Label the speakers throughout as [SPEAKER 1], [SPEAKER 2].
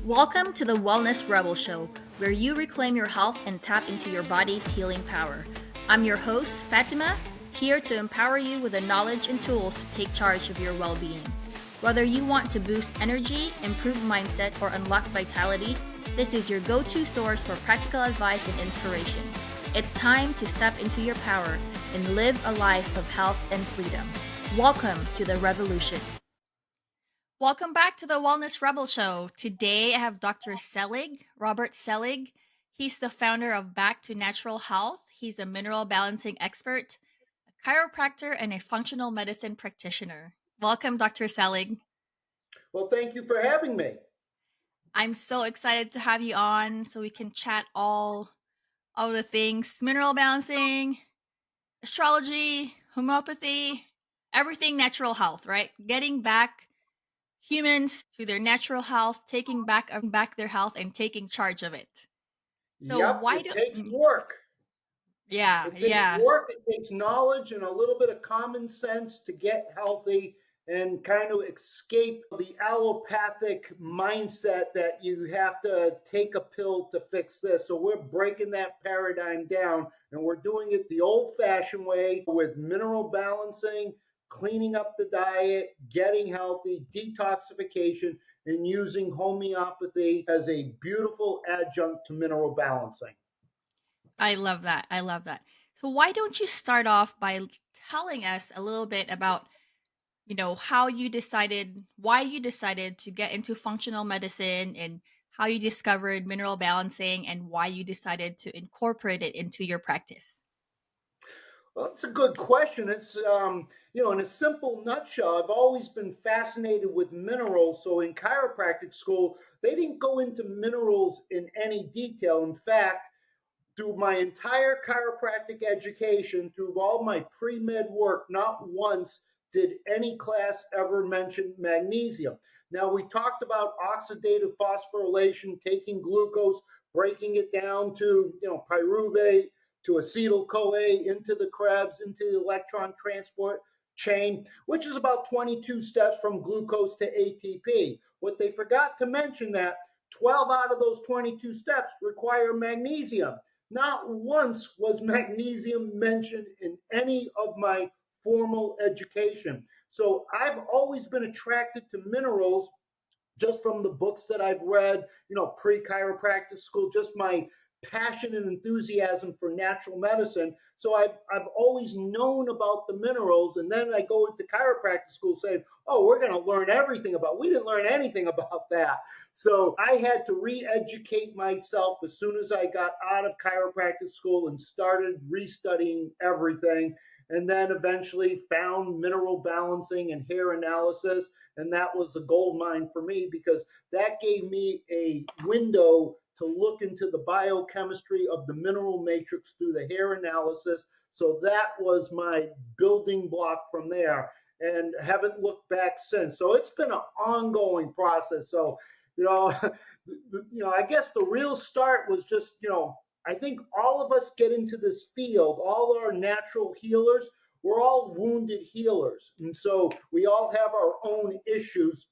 [SPEAKER 1] Welcome to the Wellness Rebel Show, where you reclaim your health and tap into your body's healing power. I'm your host, Fatima, here to empower you with the knowledge and tools to take charge of your well-being. Whether you want to boost energy, improve mindset, or unlock vitality, this is your go-to source for practical advice and inspiration. It's time to step into your power and live a life of health and freedom. Welcome to the revolution. Welcome back to the Wellness Rebel Show. Today I have Dr. Selig, Robert Selig. He's the founder of Back to Natural Health. He's a mineral balancing expert, a chiropractor, and a functional medicine practitioner. Welcome, Dr. Selig.
[SPEAKER 2] Well, thank you for having me.
[SPEAKER 1] I'm so excited to have you on so we can chat all the things, mineral balancing, astrology, homeopathy, everything natural health, right? Getting back humans to their natural health, taking back their health and taking charge of it. So
[SPEAKER 2] Yep,
[SPEAKER 1] why
[SPEAKER 2] it
[SPEAKER 1] do
[SPEAKER 2] takes work.
[SPEAKER 1] Yeah,
[SPEAKER 2] It takes
[SPEAKER 1] yeah.
[SPEAKER 2] work, it takes knowledge and a little bit of common sense to get healthy and kind of escape the allopathic mindset that you have to take a pill to fix this. So we're breaking that paradigm down and we're doing it the old-fashioned way with mineral balancing, cleaning up the diet, getting healthy, detoxification, and using homeopathy as a beautiful adjunct to mineral balancing.
[SPEAKER 1] I love that. I love that. So why don't you start off by telling us a little bit about, why you decided to get into functional medicine and how you discovered mineral balancing and why you decided to incorporate it into your practice?
[SPEAKER 2] Well, it's a good question. In a simple nutshell, I've always been fascinated with minerals. So in chiropractic school, they didn't go into minerals in any detail. In fact, through my entire chiropractic education, through all my pre med work, not once did any class ever mention magnesium. Now, we talked about oxidative phosphorylation, taking glucose, breaking it down to pyruvate, to acetyl CoA, into the Krebs, into the electron transport chain, which is about 22 steps from glucose to ATP. What they forgot to mention that 12 out of those 22 steps require magnesium. Not once was magnesium mentioned in any of my formal education. So I've always been attracted to minerals just from the books that I've read, pre-chiropractic school, just my passion and enthusiasm for natural medicine. So I've always known about the minerals. And then I go into chiropractic school saying, oh, we're going to learn everything about, we didn't learn anything about that. So I had to re-educate myself as soon as I got out of chiropractic school and started restudying everything. And then eventually found mineral balancing and hair analysis. And that was the gold mine for me because that gave me a window to look into the biochemistry of the mineral matrix through the hair analysis. So that was my building block from there and haven't looked back since. So it's been an ongoing process. So, I guess the real start was just, I think all of us get into this field, all our natural healers, we're all wounded healers. And so we all have our own issues.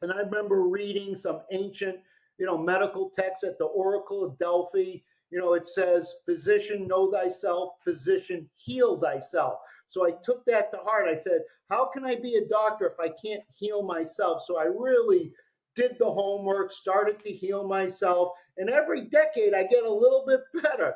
[SPEAKER 2] And I remember reading some ancient, medical texts at the Oracle of Delphi. It says, physician, know thyself, physician, heal thyself. So I took that to heart. I said, how can I be a doctor if I can't heal myself? So I really did the homework, started to heal myself. And every decade I get a little bit better.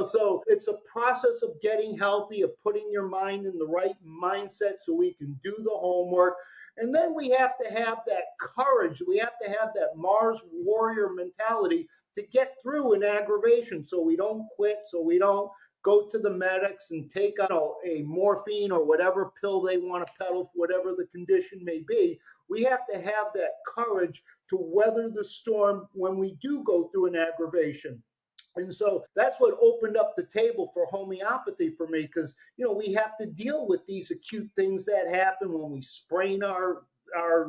[SPEAKER 2] So it's a process of getting healthy, of putting your mind in the right mindset so we can do the homework. And then we have to have that courage. We have to have that Mars warrior mentality to get through an aggravation so we don't quit, so we don't go to the medics and take a morphine or whatever pill they want to peddle, whatever the condition may be. We have to have that courage to weather the storm when we do go through an aggravation. And so that's what opened up the table for homeopathy for me because, we have to deal with these acute things that happen when we sprain our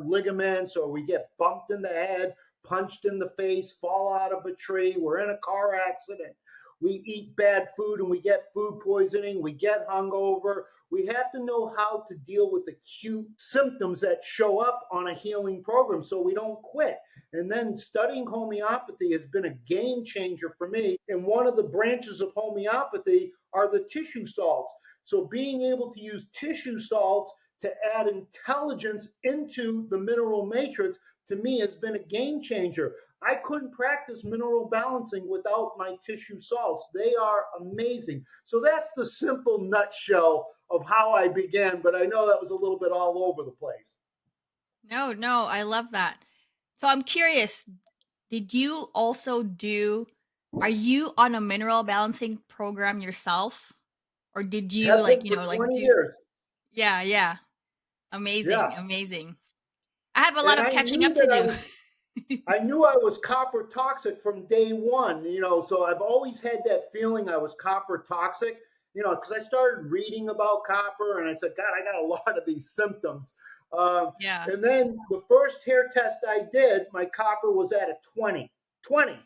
[SPEAKER 2] ligaments or we get bumped in the head, punched in the face, fall out of a tree, we're in a car accident. we eat bad food and we get food poisoning, we get hungover. We have to know how to deal with acute symptoms that show up on a healing program so we don't quit. And then studying homeopathy has been a game changer for me. And one of the branches of homeopathy are the tissue salts. So being able to use tissue salts to add intelligence into the mineral matrix to me has been a game changer. I couldn't practice mineral balancing without my tissue salts. They are amazing. So that's the simple nutshell of how I began, but I know that was a little bit all over the place.
[SPEAKER 1] No, no, I love that. So I'm curious, did you also do are you on a mineral balancing program yourself? Or did you
[SPEAKER 2] Have
[SPEAKER 1] like,
[SPEAKER 2] been for
[SPEAKER 1] like
[SPEAKER 2] 20
[SPEAKER 1] do
[SPEAKER 2] years.
[SPEAKER 1] yeah, yeah. Amazing,
[SPEAKER 2] Yeah.
[SPEAKER 1] amazing. I have a lot
[SPEAKER 2] And
[SPEAKER 1] of
[SPEAKER 2] I
[SPEAKER 1] catching
[SPEAKER 2] knew
[SPEAKER 1] up to
[SPEAKER 2] that
[SPEAKER 1] do.
[SPEAKER 2] I knew I was copper toxic from day one, so I've always had that feeling I was copper toxic, because I started reading about copper and I said, God, I got a lot of these symptoms. Um,
[SPEAKER 1] Yeah.
[SPEAKER 2] and then the first hair test I did, my copper was at a 20. 20.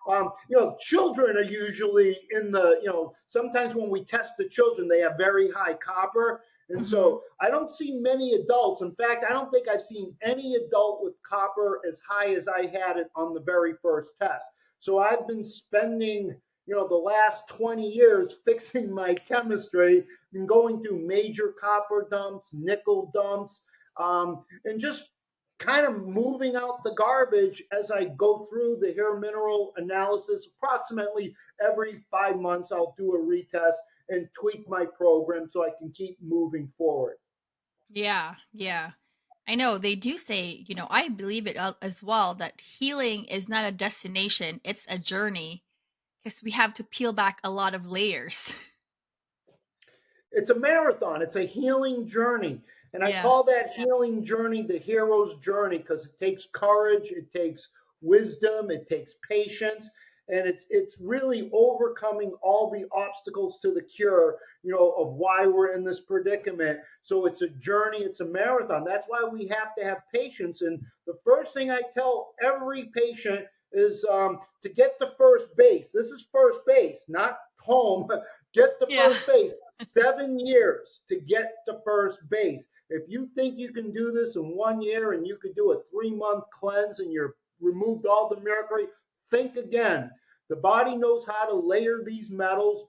[SPEAKER 1] Oh.
[SPEAKER 2] Children are usually in the, sometimes when we test the children, they have very high copper. And
[SPEAKER 1] Mhm.
[SPEAKER 2] so I don't see many adults. In fact, I don't think I've seen any adult with copper as high as I had it on the very first test. So I've been spending, the last 20 years fixing my chemistry and going through major copper dumps, nickel dumps, and just kind of moving out the garbage as I go through the hair mineral analysis. Approximately every 5 months, I'll do a retest and tweak my program so I can keep moving forward.
[SPEAKER 1] Yeah, yeah. I know they do say, I believe it as well that healing is not a destination, it's a journey because we have to peel back a lot of layers.
[SPEAKER 2] It's a marathon, it's a healing journey. And I
[SPEAKER 1] Yeah.
[SPEAKER 2] call that healing journey the hero's journey because it takes courage, it takes wisdom, it takes patience, and it's really overcoming all the obstacles to the cure, of why we're in this predicament. So it's a journey, it's a marathon. That's why we have to have patience. And the first thing I tell every patient is to get to first base. This is first base, not home. Get to
[SPEAKER 1] Yeah.
[SPEAKER 2] first base. 7 years to get to first base. If you think you can do this in 1 year and you could do a 3 month cleanse and you're removed all the mercury, think again. The body knows how to layer these metals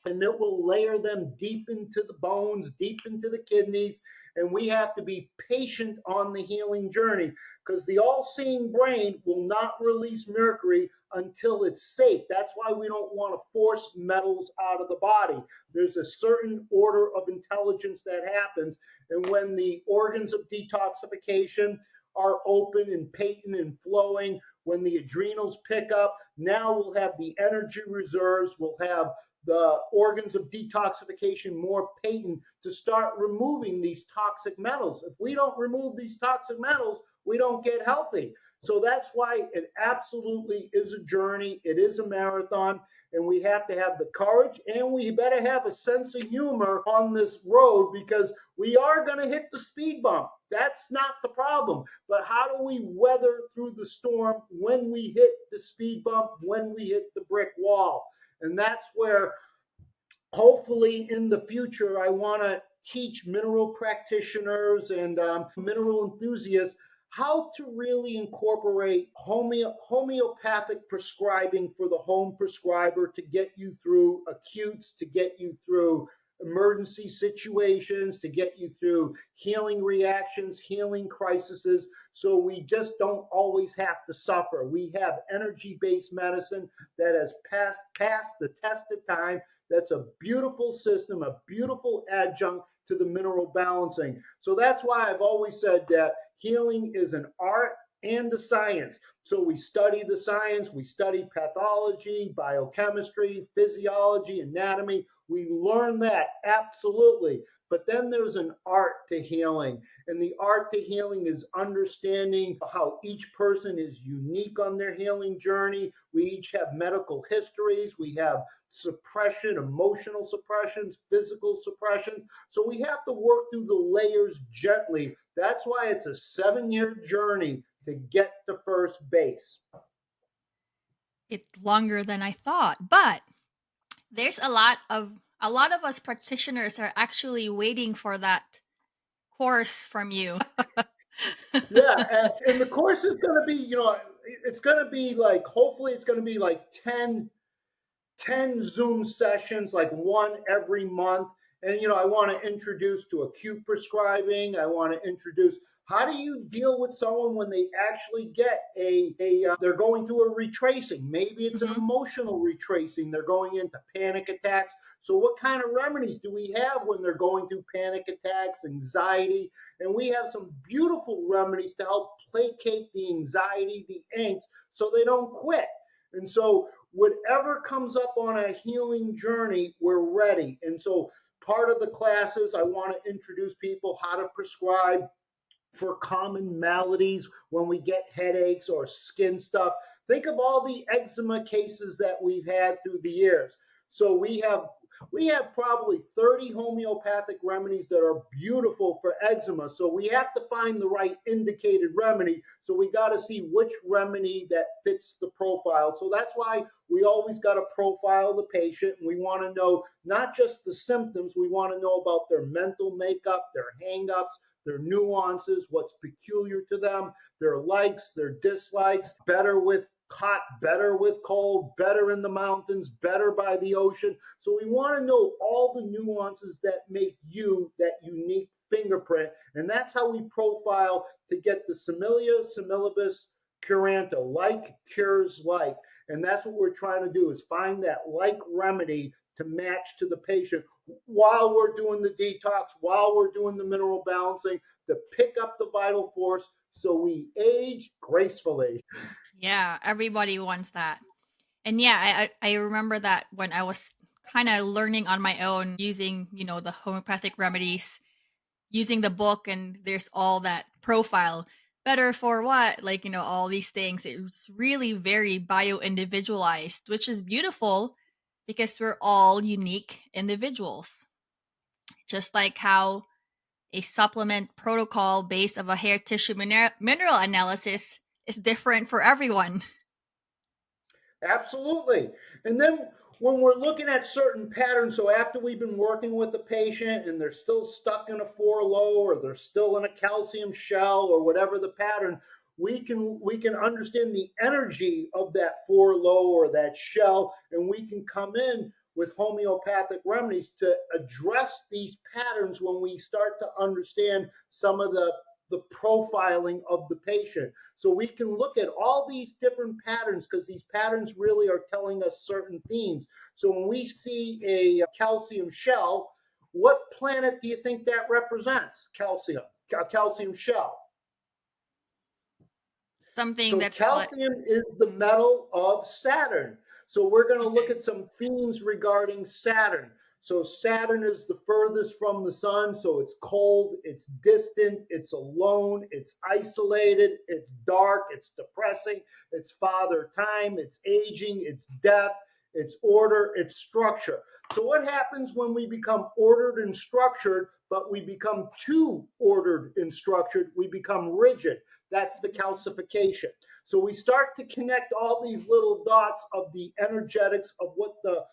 [SPEAKER 2] and it will layer them deep into the bones, deep into the kidneys. And we have to be patient on the healing journey because the all seeing brain will not release mercury until it's safe. That's why we don't want to force metals out of the body. There's a certain order of intelligence that happens. And when the organs of detoxification are open and patent and flowing, when the adrenals pick up, now we'll have the energy reserves, we'll have the organs of detoxification more patent to start removing these toxic metals. If we don't remove these toxic metals, we don't get healthy. So that's why it absolutely is a journey. It is a marathon, and we have to have the courage and we better have a sense of humor on this road because we are going to hit the speed bump. That's not the problem. But how do we weather through the storm when we hit the speed bump, when we hit the brick wall? And that's where hopefully in the future I want to teach mineral practitioners and mineral enthusiasts how to really incorporate homeopathic prescribing for the home prescriber to get you through acutes, to get you through emergency situations, to get you through healing reactions, healing crises. So we just don't always have to suffer. We have energy based medicine that has passed the test of time. That's a beautiful system, a beautiful adjunct to the mineral balancing. So that's why I've always said that healing is an art and a science. So we study the science, we study pathology, biochemistry, physiology, anatomy. We learn that absolutely. But then there's an art to healing. And the art to healing is understanding how each person is unique on their healing journey. We each have medical histories. We have suppression, emotional suppressions, physical suppression. So we have to work through the layers gently. That's why it's a 7 year journey to get to first base.
[SPEAKER 1] It's longer than I thought, but there's a lot of us practitioners are actually waiting for that course from you.
[SPEAKER 2] Yeah, and the course is going to be, it's going to be like, hopefully, it's going to be like 10 Zoom sessions, like one every month. And, I want to introduce to acute prescribing. I want to introduce how do you deal with someone when they actually get they're going through a retracing. Maybe it's an
[SPEAKER 1] Hmm.
[SPEAKER 2] emotional retracing. They're going into panic attacks. So, what kind of remedies do we have when they're going through panic attacks, anxiety? And we have some beautiful remedies to help placate the anxiety, the angst, so they don't quit. And so, whatever comes up on a healing journey, we're ready. And so, part of the classes, I want to introduce people how to prescribe for common maladies when we get headaches or skin stuff. Think of all the eczema cases that we've had through the years. So we have probably 30 homeopathic remedies that are beautiful for eczema. So we have to find the right indicated remedy. So we got to see which remedy that fits the profile. So that's why we always got to profile the patient, and we want to know not just the symptoms, we want to know about their mental makeup, their hangups, their nuances, what's peculiar to them, their likes, their dislikes, better with hot, better with cold, better in the mountains, better by the ocean. So we want to know all the nuances that make you that unique fingerprint. And that's how we profile to get the similia, similibus, curanta, like cures like. And that's what we're trying to do is find that like remedy to match to the patient while we're doing the detox, while we're doing the mineral balancing, to pick up the vital force so we age gracefully.
[SPEAKER 1] Yeah, everybody wants that. And yeah, I remember that when I was kind of learning on my own using, the homeopathic remedies, using the book, and there's all that profile. Better for what? Like, all these things. It's really very bio individualized, which is beautiful because we're all unique individuals. Just like how a supplement protocol based of a hair tissue mineral analysis is different for everyone.
[SPEAKER 2] Absolutely. And then when we're looking at certain patterns, so after we've been working with the patient and they're still stuck in a 4 low or they're still in a calcium shell or whatever the pattern, we can understand the energy of that 4 low or that shell, and we can come in with homeopathic remedies to address these patterns when we start to understand some of the profiling of the patient. So we can look at all these different patterns because these patterns really are telling us certain themes. So when we see a calcium shell, what planet do you think that represents? Calcium, a calcium shell.
[SPEAKER 1] Something
[SPEAKER 2] So
[SPEAKER 1] that's like,
[SPEAKER 2] calcium is the metal of Saturn. So we're going to look
[SPEAKER 1] okay.
[SPEAKER 2] at some themes regarding Saturn. So Saturn is the furthest from the sun, so it's cold, it's distant, it's alone, it's isolated, it's dark, it's depressing, it's father time, it's aging, it's death, it's order, it's structure. So what happens when we become ordered and structured, but we become too ordered and structured? We become rigid. That's the calcification. So we start to connect all these little dots of the energetics of what the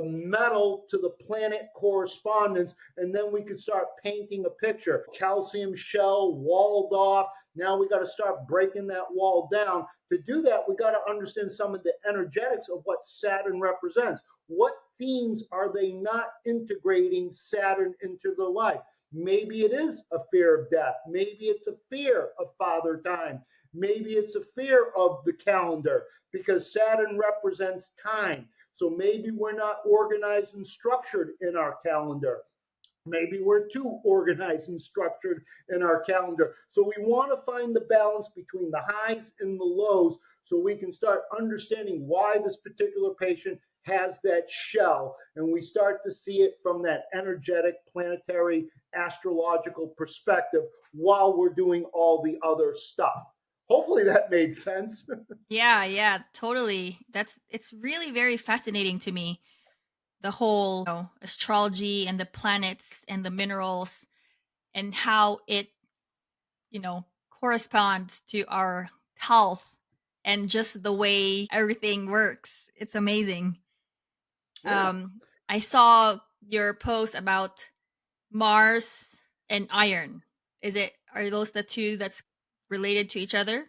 [SPEAKER 2] metal to the planet correspondence, and then we could start painting a picture. Calcium shell walled off. Now we got to start breaking that wall down. To do that, we got to understand some of the energetics of what Saturn represents. What themes are they not integrating Saturn into their life? Maybe it is a fear of death. Maybe it's a fear of father time. Maybe it's a fear of the calendar because Saturn represents time. So maybe we're not organized and structured in our calendar. Maybe we're too organized and structured in our calendar. So we want to find the balance between the highs and the lows so we can start understanding why this particular patient has that shell. And we start to see it from that energetic, planetary, astrological perspective while we're doing all the other stuff. Hopefully that made sense.
[SPEAKER 1] Yeah, yeah, totally. It's really very fascinating to me. The whole, astrology and the planets and the minerals and how it, corresponds to our health and just the way everything works. It's amazing.
[SPEAKER 2] Yeah.
[SPEAKER 1] I saw your post about Mars and iron. Are those the two that's related to each other?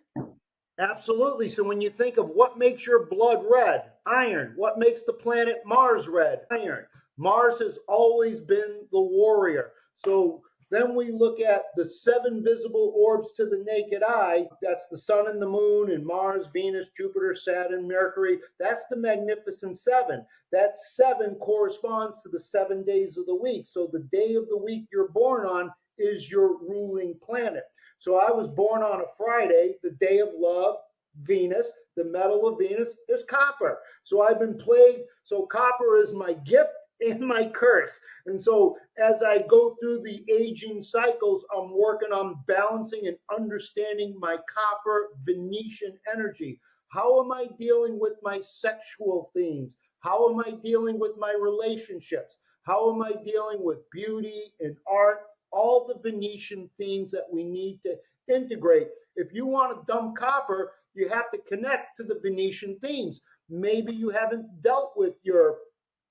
[SPEAKER 2] Absolutely. So when you think of what makes your blood red, iron. What makes the planet Mars red, iron. Mars has always been the warrior. So then we look at the seven visible orbs to the naked eye. That's the sun and the moon and Mars, Venus, Jupiter, Saturn, Mercury. That's the magnificent seven. That seven corresponds to the 7 days of the week. So the day of the week you're born on is your ruling planet. So I was born on a Friday, the day of love, Venus. The metal of Venus is copper. So I've been plagued. So copper is my gift and my curse. And so as I go through the aging cycles, I'm working on balancing and understanding my copper Venetian energy. How am I dealing with my sexual themes? How am I dealing with my relationships? How am I dealing with beauty and art? All the Venetian themes that we need to integrate. If you want to dump copper, you have to connect to the Venetian themes. Maybe you haven't dealt with your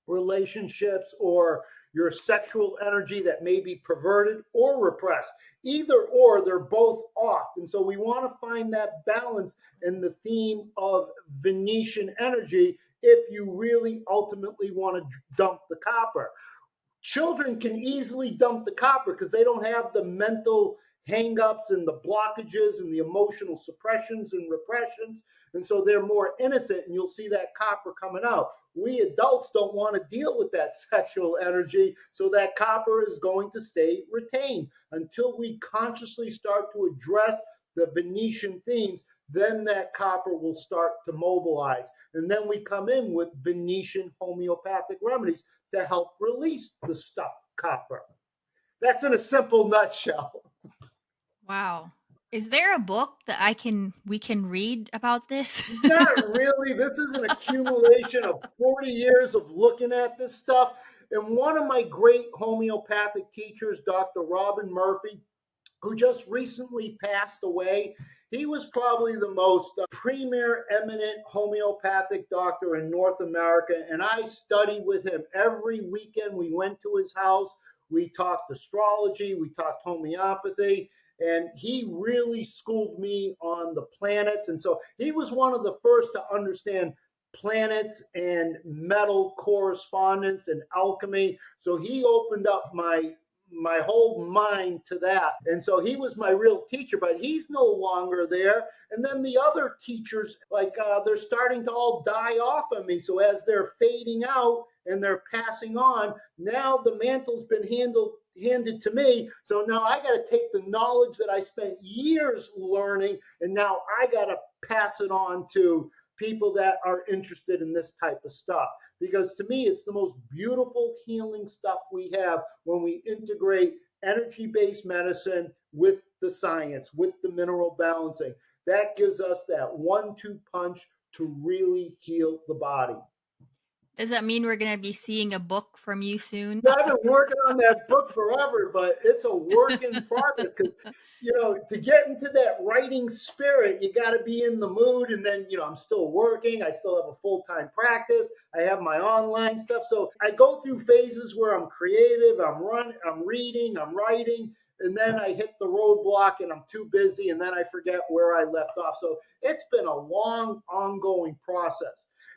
[SPEAKER 2] relationships or your sexual energy that may be perverted or repressed. Either or, they're both off. And so we want to find that balance in the theme of Venetian energy if you really ultimately want to dump the copper. Children can easily dump the copper because they don't have the mental hangups and the blockages and the emotional suppressions and repressions. And so they're more innocent, and you'll see that copper coming out. We adults don't want to deal with that sexual energy, so that copper is going to stay retained until we consciously start to address the Venetian themes. Then that copper will start to mobilize. And then we come in with Venetian homeopathic remedies to help release the stuck copper. That's in a simple nutshell.
[SPEAKER 1] Wow. Is there a book that we can read about this?
[SPEAKER 2] Not really. This is an accumulation of 40 years of looking at this stuff. And one of my great homeopathic teachers, Dr. Robin Murphy, who just recently passed away. He was probably the most premier, eminent homeopathic doctor in North America. And I studied with him every weekend. We went to his house. We talked astrology, we talked homeopathy, and he really schooled me on the planets. And so he was one of the first to understand planets and metal correspondence and alchemy. So he opened up my whole mind to that. And so he was my real teacher, but he's no longer there. And then the other teachers, like they're starting to all die off of me. So as they're fading out and they're passing on, now the mantle's been handed to me. So now I got to take the knowledge that I spent years learning, and now I got to pass it on to people that are interested in this type of stuff. Because to me, it's the most beautiful healing stuff we have when we integrate energy based medicine with the science, with the mineral balancing. That gives us that 1-2 punch to really heal the body.
[SPEAKER 1] Does that mean we're going to be seeing a book from you soon?
[SPEAKER 2] I've been working on that book forever, but it's a work in progress because, to get into that writing spirit, you got to be in the mood. And then, I'm still working. I still have a full time practice. I have my online stuff. So I go through phases where I'm creative, I'm reading, I'm writing. And then I hit the roadblock and I'm too busy. And then I forget where I left off. So it's been a long, ongoing process.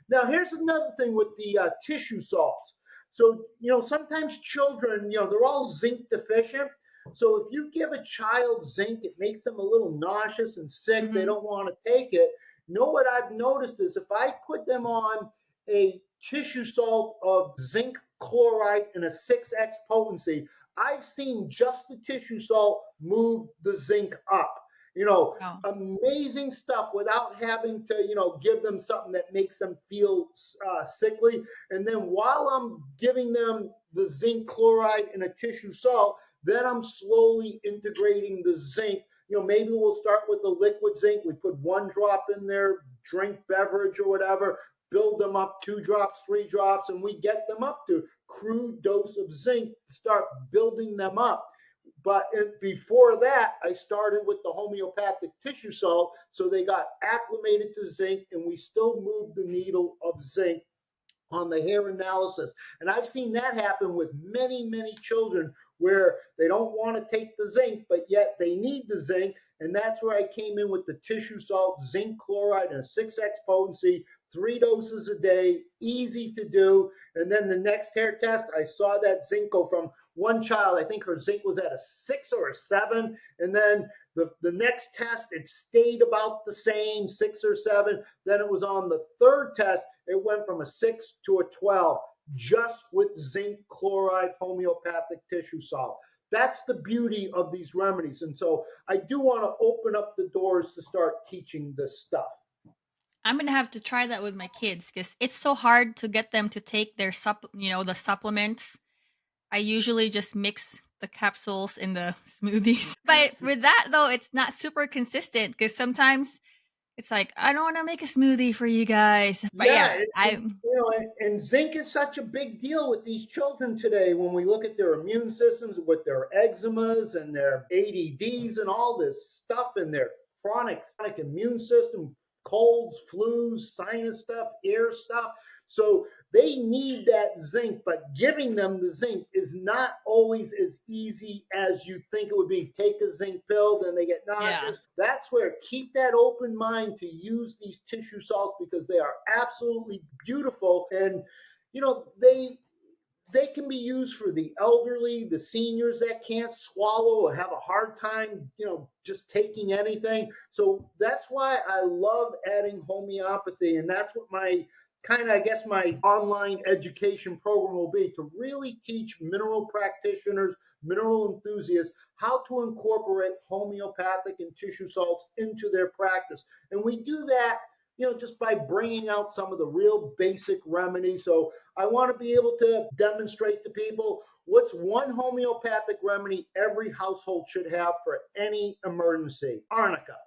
[SPEAKER 2] Now, here's another thing with the tissue salts. So, sometimes children, they're all zinc deficient. So if you give a child zinc, it makes them a little nauseous and sick. They
[SPEAKER 1] Mm-hmm.
[SPEAKER 2] don't want to take it. What I've noticed is if I put them on a tissue salt of zinc chloride in a 6x potency, I've seen just the tissue salt move the zinc up.
[SPEAKER 1] Oh.
[SPEAKER 2] Amazing stuff without having to, give them something that makes them feel sickly. And then while I'm giving them the zinc chloride in a tissue salt, then I'm slowly integrating the zinc. Maybe we'll start with the liquid zinc. We put 1 drop in their drink beverage or whatever, build them up 2 drops, 3 drops, and we get them up to crude dose of zinc to start building them up. But before that, I started with the homeopathic tissue salt. So they got acclimated to zinc, and we still moved the needle of zinc on the hair analysis. And I've seen that happen with many, many children where they don't want to take the zinc, but yet they need the zinc. And that's where I came in with the tissue salt, zinc chloride, and a 6x potency, 3 doses a day, easy to do. And then the next hair test, I saw that zinc go from one child, I think her zinc was at a 6 or a 7. And then the next test, it stayed about the same, 6 or 7. Then it was on the third test, it went from a 6 to a 12, just with zinc chloride homeopathic tissue salt. That's the beauty of these remedies. And so I do want to open up the doors to start teaching this stuff.
[SPEAKER 1] I'm gonna have to try that with my kids because it's so hard to get them to take their the supplements. I usually just mix the capsules in the smoothies. But with that though, it's not super consistent because sometimes it's like I don't want to make a smoothie for you guys. But
[SPEAKER 2] Yeah,
[SPEAKER 1] yeah, I
[SPEAKER 2] and zinc is such a big deal with these children today when we look at their immune systems with their eczemas and their ADDs and all this stuff in their chronic immune system, colds, flus, sinus stuff, ear stuff. So they need that zinc, but giving them the zinc is not always as easy as you think it would be. Take a zinc pill, then they get nauseous.
[SPEAKER 1] Yeah.
[SPEAKER 2] That's where keep that open mind to use these tissue salts because they are absolutely beautiful. And, they can be used for the elderly, the seniors that can't swallow or have a hard time, just taking anything. So that's why I love adding homeopathy. And that's what my my online education program will be, to really teach mineral practitioners, mineral enthusiasts, how to incorporate homeopathic and tissue salts into their practice. And we do that, just by bringing out some of the real basic remedies. So I want to be able to demonstrate to people what's one homeopathic remedy every household should have for any emergency. Arnica.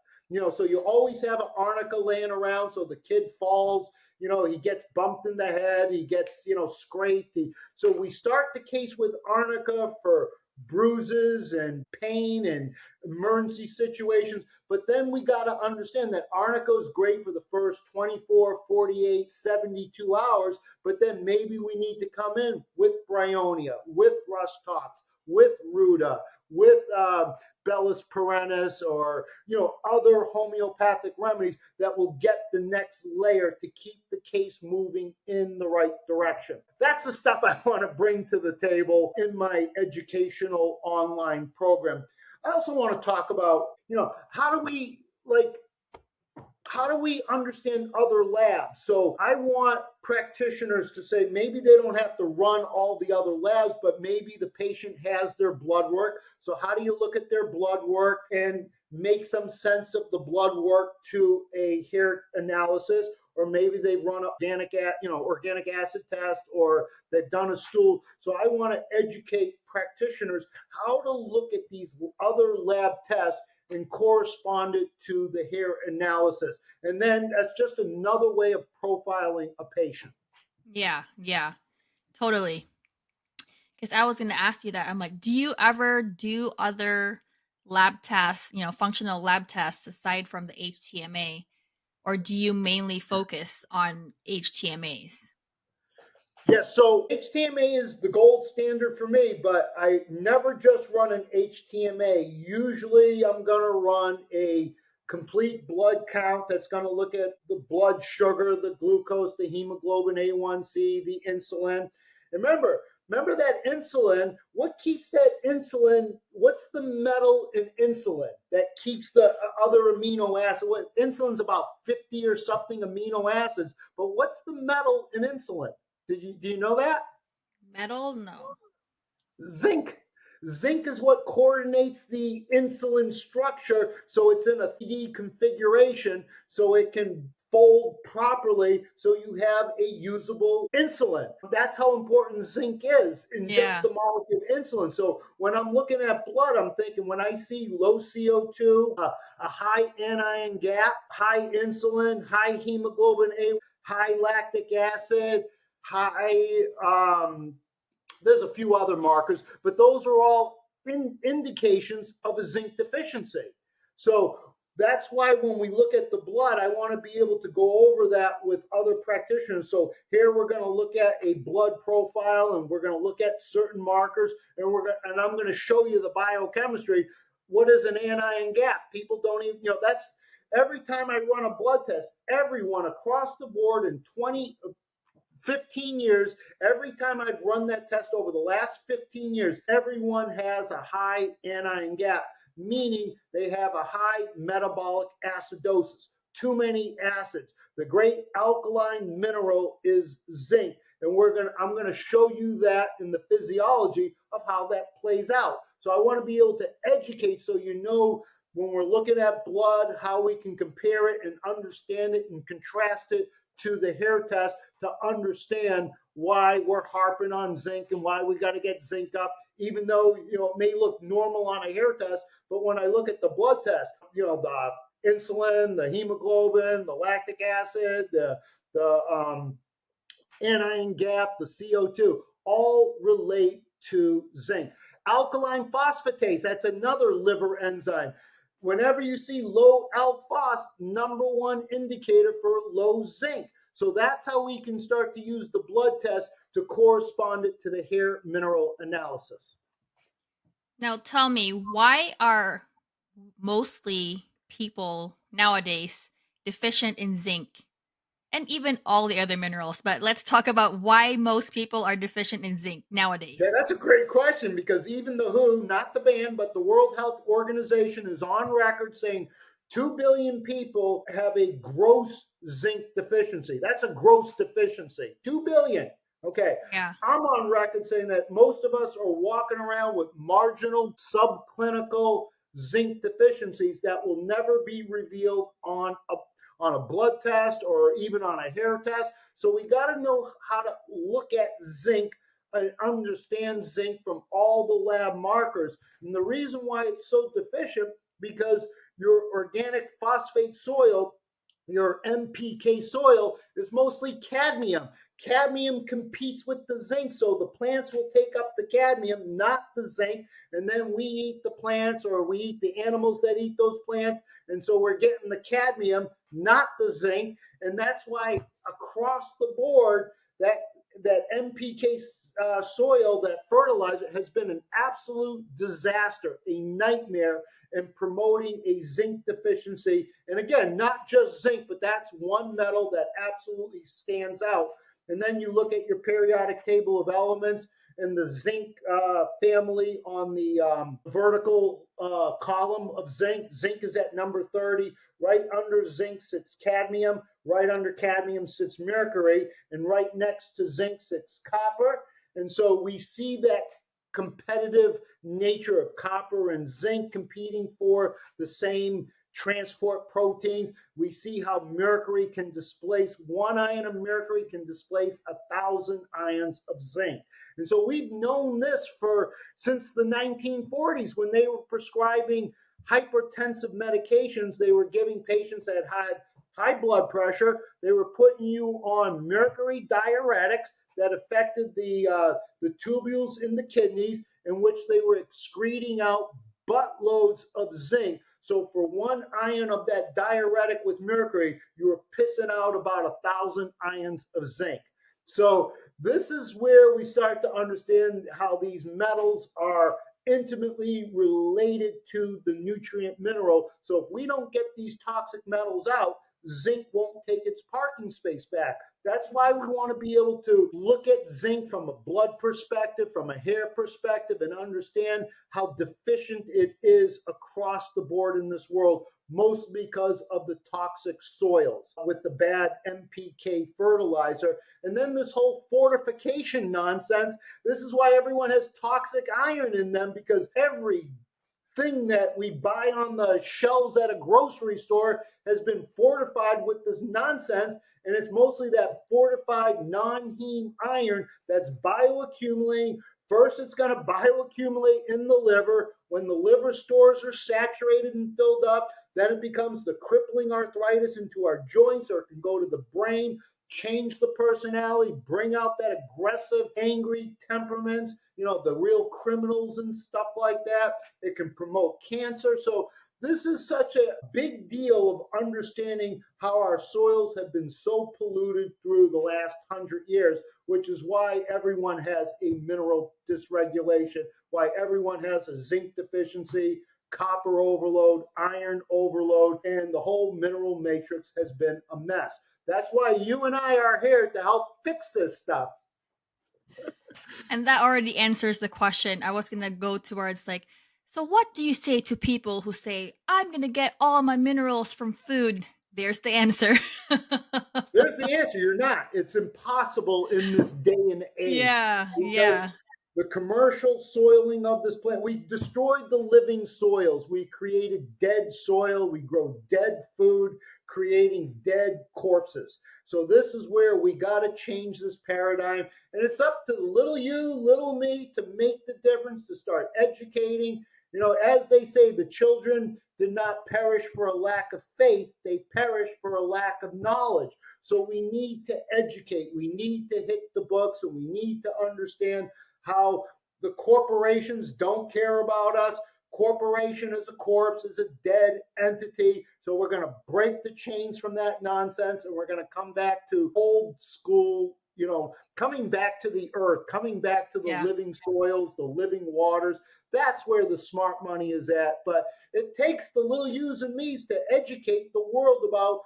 [SPEAKER 2] So you always have an arnica laying around so the kid falls, he gets bumped in the head, he gets, scraped. So we start the case with arnica for bruises and pain and emergency situations. But then we got to understand that arnica is great for the first 24, 48, 72 hours. But then maybe we need to come in with bryonia, with rust tops, with ruta, with Bellus perennis, or other homeopathic remedies that will get the next layer to keep the case moving in the right direction. That's the stuff I want to bring to the table in my educational online program. I also want to talk about, how do we understand other labs? So I want practitioners to say maybe they don't have to run all the other labs, but maybe the patient has their blood work. So how do you look at their blood work and make some sense of the blood work to a hair analysis? Or maybe they've run an organic acid test, or they've done a stool. So I want to educate practitioners how to look at these other lab tests and correspond it to the hair analysis. And then that's just another way of profiling a patient.
[SPEAKER 1] yeah, totally. Because I was going to ask you that. I'm like, do you ever do other lab tests, functional lab tests aside from the HTMA, or do you mainly focus on HTMAs?
[SPEAKER 2] Yes, so HTMA is the gold standard for me, but I never just run an HTMA. Usually I'm going to run a complete blood count that's going to look at the blood sugar, the glucose, the hemoglobin A1C, the insulin. And remember that insulin, what keeps that insulin? What's the metal in insulin that keeps the other amino acid? Insulin's about 50 or something amino acids, but what's the metal in insulin? Do you know that?
[SPEAKER 1] Metal? No.
[SPEAKER 2] Zinc. Zinc is what coordinates the insulin structure, so it's in a 3D configuration so it can fold properly so you have a usable insulin. That's how important zinc is in just the molecule of insulin. So when I'm looking at blood, I'm thinking when I see low CO2, a high anion gap, high insulin, high hemoglobin A, high lactic acid, high there's a few other markers, but those are all indications of a zinc deficiency. So that's why when we look at the blood, I want to be able to go over that with other practitioners. So here we're going to look at a blood profile, and we're going to look at certain markers, and I'm going to show you the biochemistry. What is an anion gap? People don't even, that's every time I run a blood test, everyone across the board in 15 years, every time I've run that test over the last 15 years, everyone has a high anion gap, meaning they have a high metabolic acidosis, too many acids. The great alkaline mineral is zinc, and I'm going to show you that in the physiology of how that plays out. So I want to be able to educate so you know when we're looking at blood, how we can compare it and understand it and contrast it to the hair test to understand why we're harping on zinc and why we got to get zinc up, even though it may look normal on a hair test. But when I look at the blood test, the insulin, the hemoglobin, the lactic acid, the anion gap, the CO2, all relate to zinc. Alkaline phosphatase, that's another liver enzyme. Whenever you see low alk phos, number one indicator for low zinc. So that's how we can start to use the blood test to correspond it to the hair mineral analysis.
[SPEAKER 1] Now tell me, why are mostly people nowadays deficient in zinc and even all the other minerals? But let's talk about why most people are deficient in zinc nowadays.
[SPEAKER 2] Yeah, that's a great question, because even the WHO, not the band, but the World Health Organization is on record saying 2 billion people have a gross zinc deficiency. That's a gross deficiency. 2 billion. Okay.
[SPEAKER 1] Yeah.
[SPEAKER 2] I'm on record saying that most of us are walking around with marginal subclinical zinc deficiencies that will never be revealed on a blood test or even on a hair test. So we got to know how to look at zinc and understand zinc from all the lab markers. And the reason why it's so deficient, because your organic phosphate soil, your NPK soil, is mostly cadmium. Cadmium competes with the zinc, so the plants will take up the cadmium, not the zinc, and then we eat the plants, or we eat the animals that eat those plants, and so we're getting the cadmium, not the zinc. And that's why across the board, that NPK soil, that fertilizer, has been an absolute disaster, a nightmare in promoting a zinc deficiency. And again, not just zinc, but that's one metal that absolutely stands out. And then you look at your periodic table of elements, and the zinc family on the vertical column of zinc. Zinc is at number 30. Right under zinc sits cadmium. Right under cadmium sits mercury. And right next to zinc sits copper. And so we see that competitive nature of copper and zinc competing for the same transport proteins. We see how mercury can displace, 1 ion of mercury can displace 1,000 ions of zinc. And so we've known this since the 1940s, when they were prescribing hypertensive medications. They were giving patients that had high blood pressure. They were putting you on mercury diuretics that affected the tubules in the kidneys, in which they were excreting out buttloads of zinc. So for 1 ion of that diuretic with mercury, you were pissing out about 1,000 ions of zinc. So this is where we start to understand how these metals are intimately related to the nutrient mineral. So if we don't get these toxic metals out, zinc won't take its parking space back. That's why we want to be able to look at zinc from a blood perspective, from a hair perspective, and understand how deficient it is across the board in this world, mostly because of the toxic soils with the bad NPK fertilizer. And then this whole fortification nonsense. This is why everyone has toxic iron in them, because every thing that we buy on the shelves at a grocery store has been fortified with this nonsense, and it's mostly that fortified non-heme iron that's bioaccumulating. First, it's going to bioaccumulate in the liver. When the liver stores are saturated and filled up, Then it becomes the crippling arthritis into our joints, or it can go to the brain, change the personality, bring out that aggressive, angry temperaments, the real criminals and stuff like that. It can promote cancer. So this is such a big deal of understanding how our soils have been so polluted through the last 100 years, which is why everyone has a mineral dysregulation, why everyone has a zinc deficiency, copper overload, iron overload, and the whole mineral matrix has been a mess. That's why you and I are here to help fix this stuff.
[SPEAKER 1] And that already answers the question. I was going to go towards like, so what do you say to people who say, I'm going to get all my minerals from food? There's the answer.
[SPEAKER 2] There's the answer. You're not. It's impossible in this day and age
[SPEAKER 1] Yeah,
[SPEAKER 2] because
[SPEAKER 1] yeah.
[SPEAKER 2] the commercial soiling of this plant, we destroyed the living soils. We created dead soil. We grow dead food, creating dead corpses. So this is where we got to change this paradigm. And it's up to little you, little me to make the difference, to start educating. As they say, the children did not perish for a lack of faith, they perish for a lack of knowledge. So we need to educate, we need to hit the books, and we need to understand how the corporations don't care about us. Corporation is a corpse, is a dead entity. So we're going to break the chains from that nonsense, and we're going to come back to old school, coming back to the earth, coming back to the
[SPEAKER 1] Yeah.
[SPEAKER 2] living soils, the living waters. That's where the smart money is at. But it takes the little yous and me's to educate the world about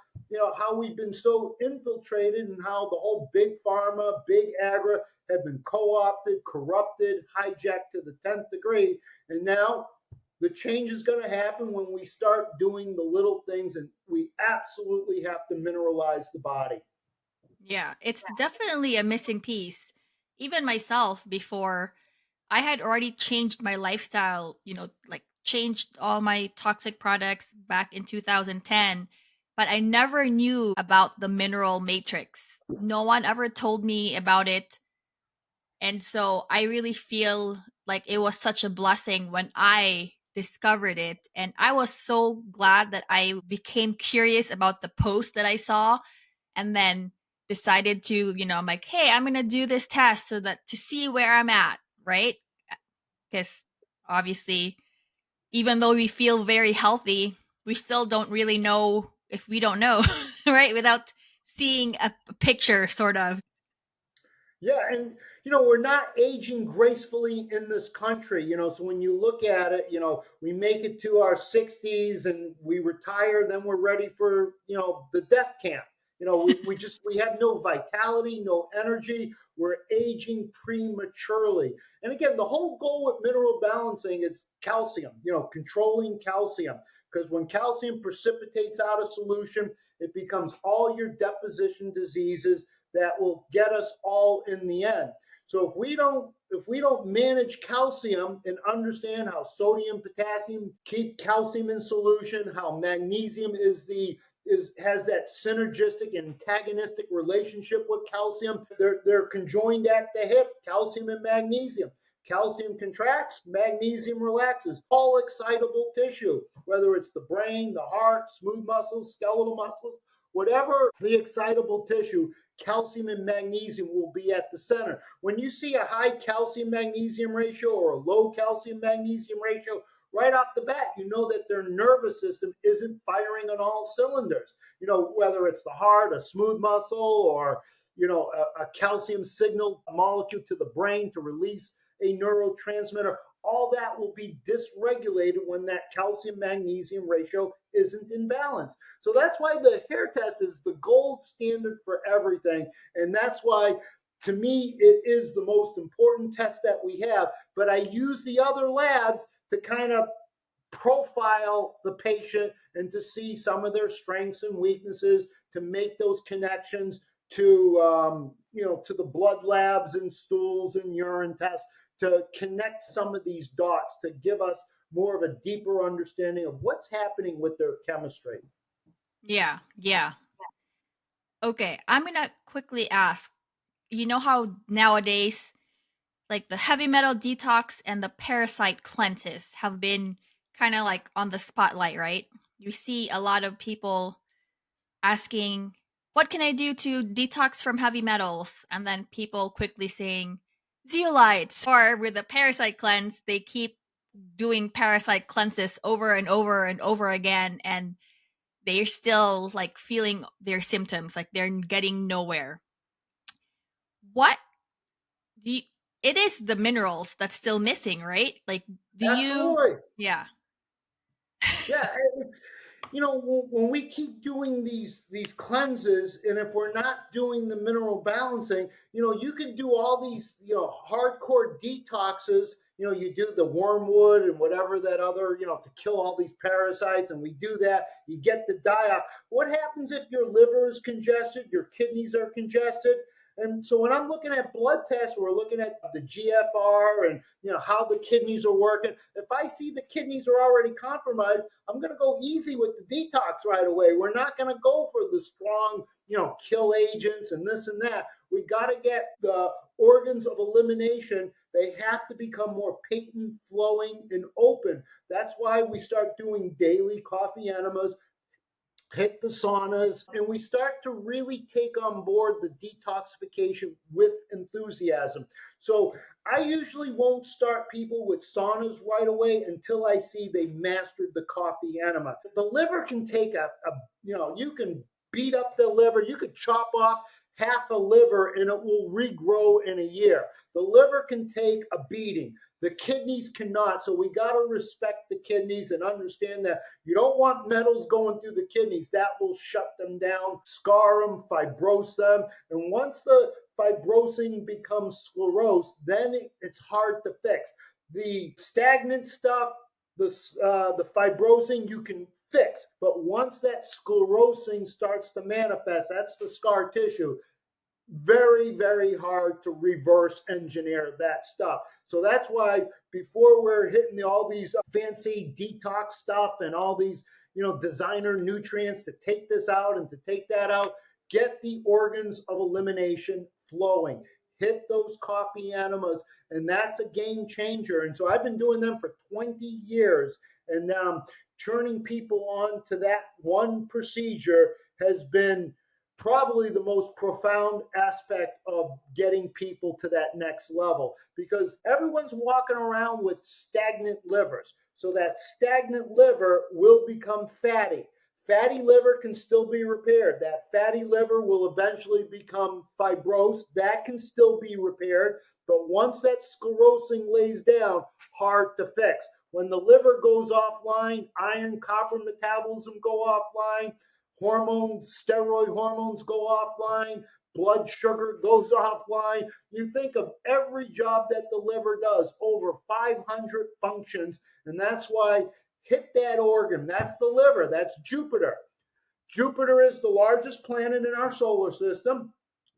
[SPEAKER 2] how we've been so infiltrated, and how the whole big pharma, big agri have been co-opted, corrupted, hijacked to the 10th degree. And now the change is going to happen when we start doing the little things, and we absolutely have to mineralize the body.
[SPEAKER 1] Yeah, it's definitely a missing piece. Even myself, before I had already changed my lifestyle, like changed all my toxic products back in 2010, but I never knew about the mineral matrix. No one ever told me about it. And so I really feel like it was such a blessing when I discovered it. And I was so glad that I became curious about the post that I saw, and then decided to, I'm like, hey, I'm going to do this test so that to see where I'm at, right? Because obviously, even though we feel very healthy, we still don't really know if we don't know, right? Without seeing a picture, sort of.
[SPEAKER 2] Yeah, and we're not aging gracefully in this country. So when you look at it, we make it to our 60s and we retire, then we're ready for the death camp. We have no vitality, no energy. We're aging prematurely. And again, the whole goal with mineral balancing is calcium. Controlling calcium, because when calcium precipitates out of solution, it becomes all your deposition diseases that will get us all in the end. So if we don't manage calcium and understand how sodium, potassium keep calcium in solution, how magnesium has that synergistic antagonistic relationship with calcium. They're conjoined at the hip, calcium and magnesium. Calcium contracts, magnesium relaxes. All excitable tissue, whether it's the brain, the heart, smooth muscles, skeletal muscles, whatever the excitable tissue, calcium and magnesium will be at the center. When you see a high calcium magnesium ratio or a low calcium magnesium ratio, right off the bat, you know that their nervous system isn't firing on all cylinders. Whether it's the heart, a smooth muscle, or a calcium signal molecule to the brain to release a neurotransmitter, all that will be dysregulated when that calcium magnesium ratio isn't in balance. So that's why the hair test is the gold standard for everything. And that's why, to me, it is the most important test that we have. But I use the other labs to kind of profile the patient and to see some of their strengths and weaknesses, to make those connections to the blood labs and stools and urine tests, to connect some of these dots, to give us more of a deeper understanding of what's happening with their chemistry.
[SPEAKER 1] Yeah, yeah. Okay, I'm going to quickly ask, you know how nowadays, like the heavy metal detox and the parasite cleanses have been kind of like on the spotlight, right? you see a lot of people asking, what can I do to detox from heavy metals? And then people quickly saying, zeolites. Or with the parasite cleanse, they keep doing parasite cleanses over and over and over again. And they're still like feeling their symptoms, like they're getting nowhere. What do you, it is the minerals that's still missing, right? Like, do you,
[SPEAKER 2] Absolutely.
[SPEAKER 1] yeah.
[SPEAKER 2] Yeah, it's when we keep doing these cleanses, and if we're not doing the mineral balancing, you can do all these hardcore detoxes. You do the wormwood and whatever that other to kill all these parasites, and we do that. You get the die off. What happens if your liver is congested, your kidneys are congested? And so when I'm looking at blood tests, we're looking at the GFR and how the kidneys are working. If I see the kidneys are already compromised, I'm going to go easy with the detox right away. We're not going to go for the strong, kill agents and this and that. We got to get the organs of elimination. They have to become more patent, flowing, and open. That's why we start doing daily coffee enemas, hit the saunas, and we start to really take on board the detoxification with enthusiasm. So I usually won't start people with saunas right away until I see they mastered the coffee enema. The liver can take you can beat up the liver, you could chop off half a liver and it will regrow in a year. The liver can take a beating. The kidneys cannot. So we got to respect the kidneys and understand that you don't want metals going through the kidneys. That will shut them down, scar them, fibrose them. And once the fibrosing becomes sclerose, then it's hard to fix. The stagnant stuff, the fibrosing, you can fix. But once that sclerosing starts to manifest, that's the scar tissue, very, very hard to reverse engineer that stuff. So that's why before we're hitting all these fancy detox stuff and all these, designer nutrients to take this out and to take that out, get the organs of elimination flowing. Hit those coffee enemas, and that's a game changer. And so I've been doing them for 20 years, and churning people on to that one procedure has been probably the most profound aspect of getting people to that next level, because everyone's walking around with stagnant livers. So that stagnant liver will become fatty. Fatty liver can still be repaired. That fatty liver will eventually become fibrosed. That can still be repaired. But once that sclerosing lays down, hard to fix. When the liver goes offline, iron, copper metabolism go offline, hormones, steroid hormones go offline, blood sugar goes offline. You think of every job that the liver does, over 500 functions, and that's why hit that organ. That's the liver. That's Jupiter. Jupiter is the largest planet in our solar system.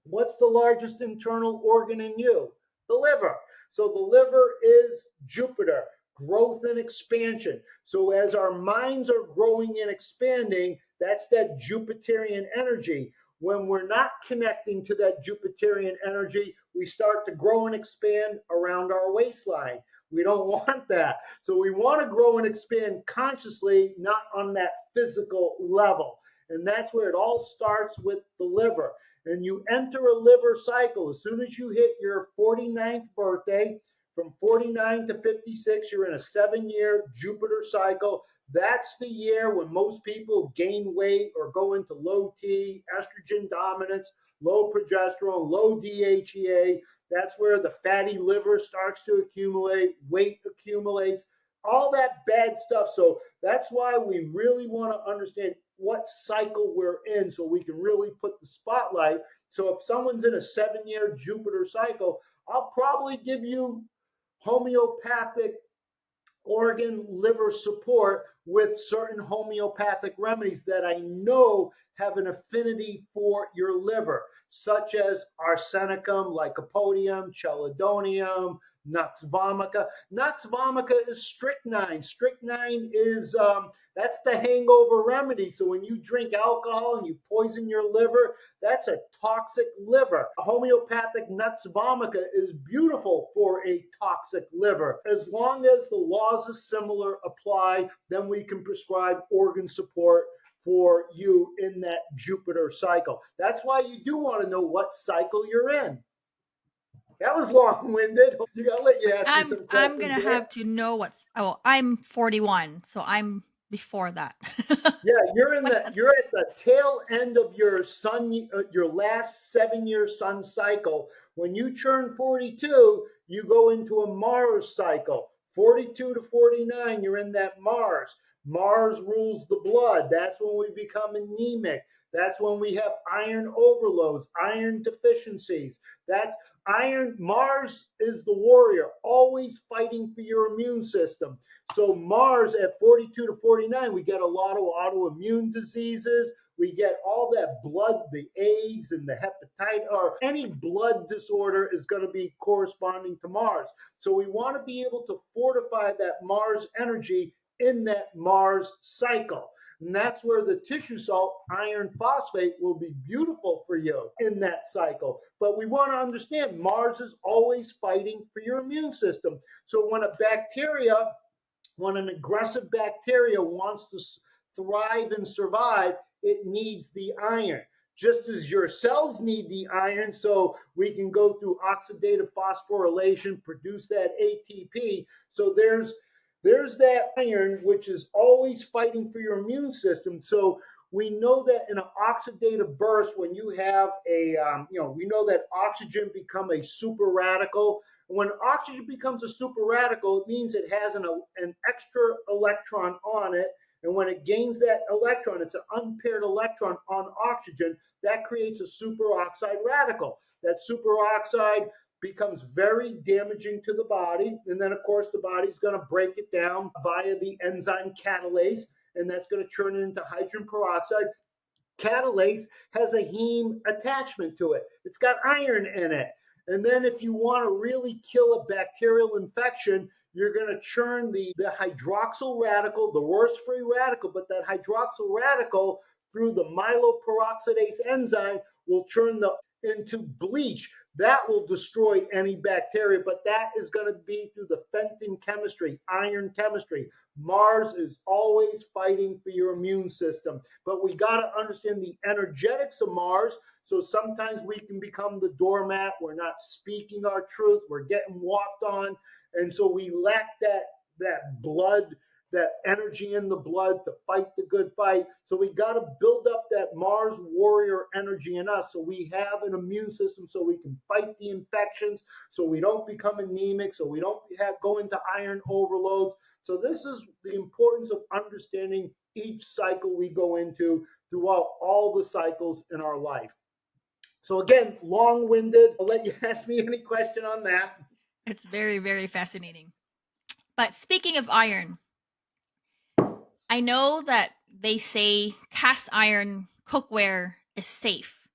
[SPEAKER 2] What's the largest internal organ in you? The liver. So the liver is Jupiter, growth and expansion. So as our minds are growing and expanding, that's that Jupiterian energy. When we're not connecting to that Jupiterian energy, we start to grow and expand around our waistline. We don't want that. So we want to grow and expand consciously, not on that physical level. And that's where it all starts, with the liver. And you enter a liver cycle. As soon as you hit your 49th birthday, from 49 to 56, you're in a 7-year Jupiter cycle. That's the year when most people gain weight or go into low T, estrogen dominance, low progesterone, low DHEA. That's where the fatty liver starts to accumulate, weight accumulates, all that bad stuff. So that's why we really want to understand what cycle we're in, so we can really put the spotlight. So if someone's in a 7-year Jupiter cycle, I'll probably give you homeopathic organ liver support with certain homeopathic remedies that I know have an affinity for your liver, such as arsenicum, lycopodium, chelidonium, Nux vomica. Nux vomica is strychnine. Strychnine is that's the hangover remedy. So when you drink alcohol and you poison your liver, that's a toxic liver. Homeopathic Nux vomica is beautiful for a toxic liver. As long as the laws of similar apply, then we can prescribe organ support for you in that Jupiter cycle. That's why you do want to know what cycle you're in. That was long-winded. You gotta let you ask me some
[SPEAKER 1] I'm
[SPEAKER 2] questions
[SPEAKER 1] gonna
[SPEAKER 2] there.
[SPEAKER 1] have to know what's. Oh, I'm 41, so I'm before that.
[SPEAKER 2] Yeah,
[SPEAKER 1] What's that?
[SPEAKER 2] you're at the tail end of your your last 7-year sun cycle. When you turn 42, you go into a Mars cycle. 42 to 49, you're in that Mars. Mars rules the blood. That's when we become anemic. That's when we have iron overloads, iron deficiencies. That's iron. Mars is the warrior, always fighting for your immune system. So Mars at 42 to 49, we get a lot of autoimmune diseases. We get all that blood, the AIDS and the hepatitis, or any blood disorder is going to be corresponding to Mars. So we want to be able to fortify that Mars energy in that Mars cycle. And that's where the tissue salt iron phosphate will be beautiful for you in that cycle. But we want to understand Mars is always fighting for your immune system. So when an aggressive bacteria wants to thrive and survive, it needs the iron. Just as your cells need the iron, so we can go through oxidative phosphorylation, produce that ATP. So there's that iron which is always fighting for your immune system. So we know that in an oxidative burst, when you have we know that oxygen become a super radical. When oxygen becomes a super radical, it means it has an extra electron on it. And when it gains that electron, it's an unpaired electron on oxygen. That creates a superoxide radical. That superoxide becomes very damaging to the body. And then, of course, the body's going to break it down via the enzyme catalase, and that's going to turn it into hydrogen peroxide. Catalase has a heme attachment to it. It's got iron in it. And then if you want to really kill a bacterial infection, you're going to churn the hydroxyl radical, the worst free radical, but that hydroxyl radical through the myeloperoxidase enzyme will turn into bleach. That will destroy any bacteria, but that is going to be through the Fenton chemistry, iron chemistry. Mars is always fighting for your immune system, but we got to understand the energetics of Mars. So sometimes we can become the doormat. We're not speaking our truth. We're getting walked on, and so we lack that blood, that energy in the blood to fight the good fight. So we got to build up that Mars warrior energy in us so we have an immune system so we can fight the infections, so we don't become anemic, so we don't go into iron overloads. So this is the importance of understanding each cycle we go into throughout all the cycles in our life. So again, long-winded. I'll let you ask me any question on that.
[SPEAKER 1] It's very, very fascinating. But speaking of iron, I know that they say cast iron cookware is safe.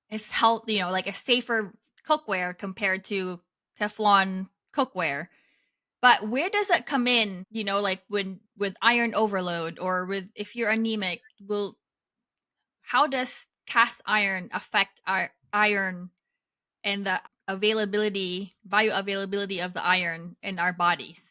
[SPEAKER 1] It's healthy, like a safer cookware compared to Teflon cookware. But where does that come in? Like when with iron overload or with if you're anemic, how does cast iron affect our iron and the bioavailability of the iron in our bodies?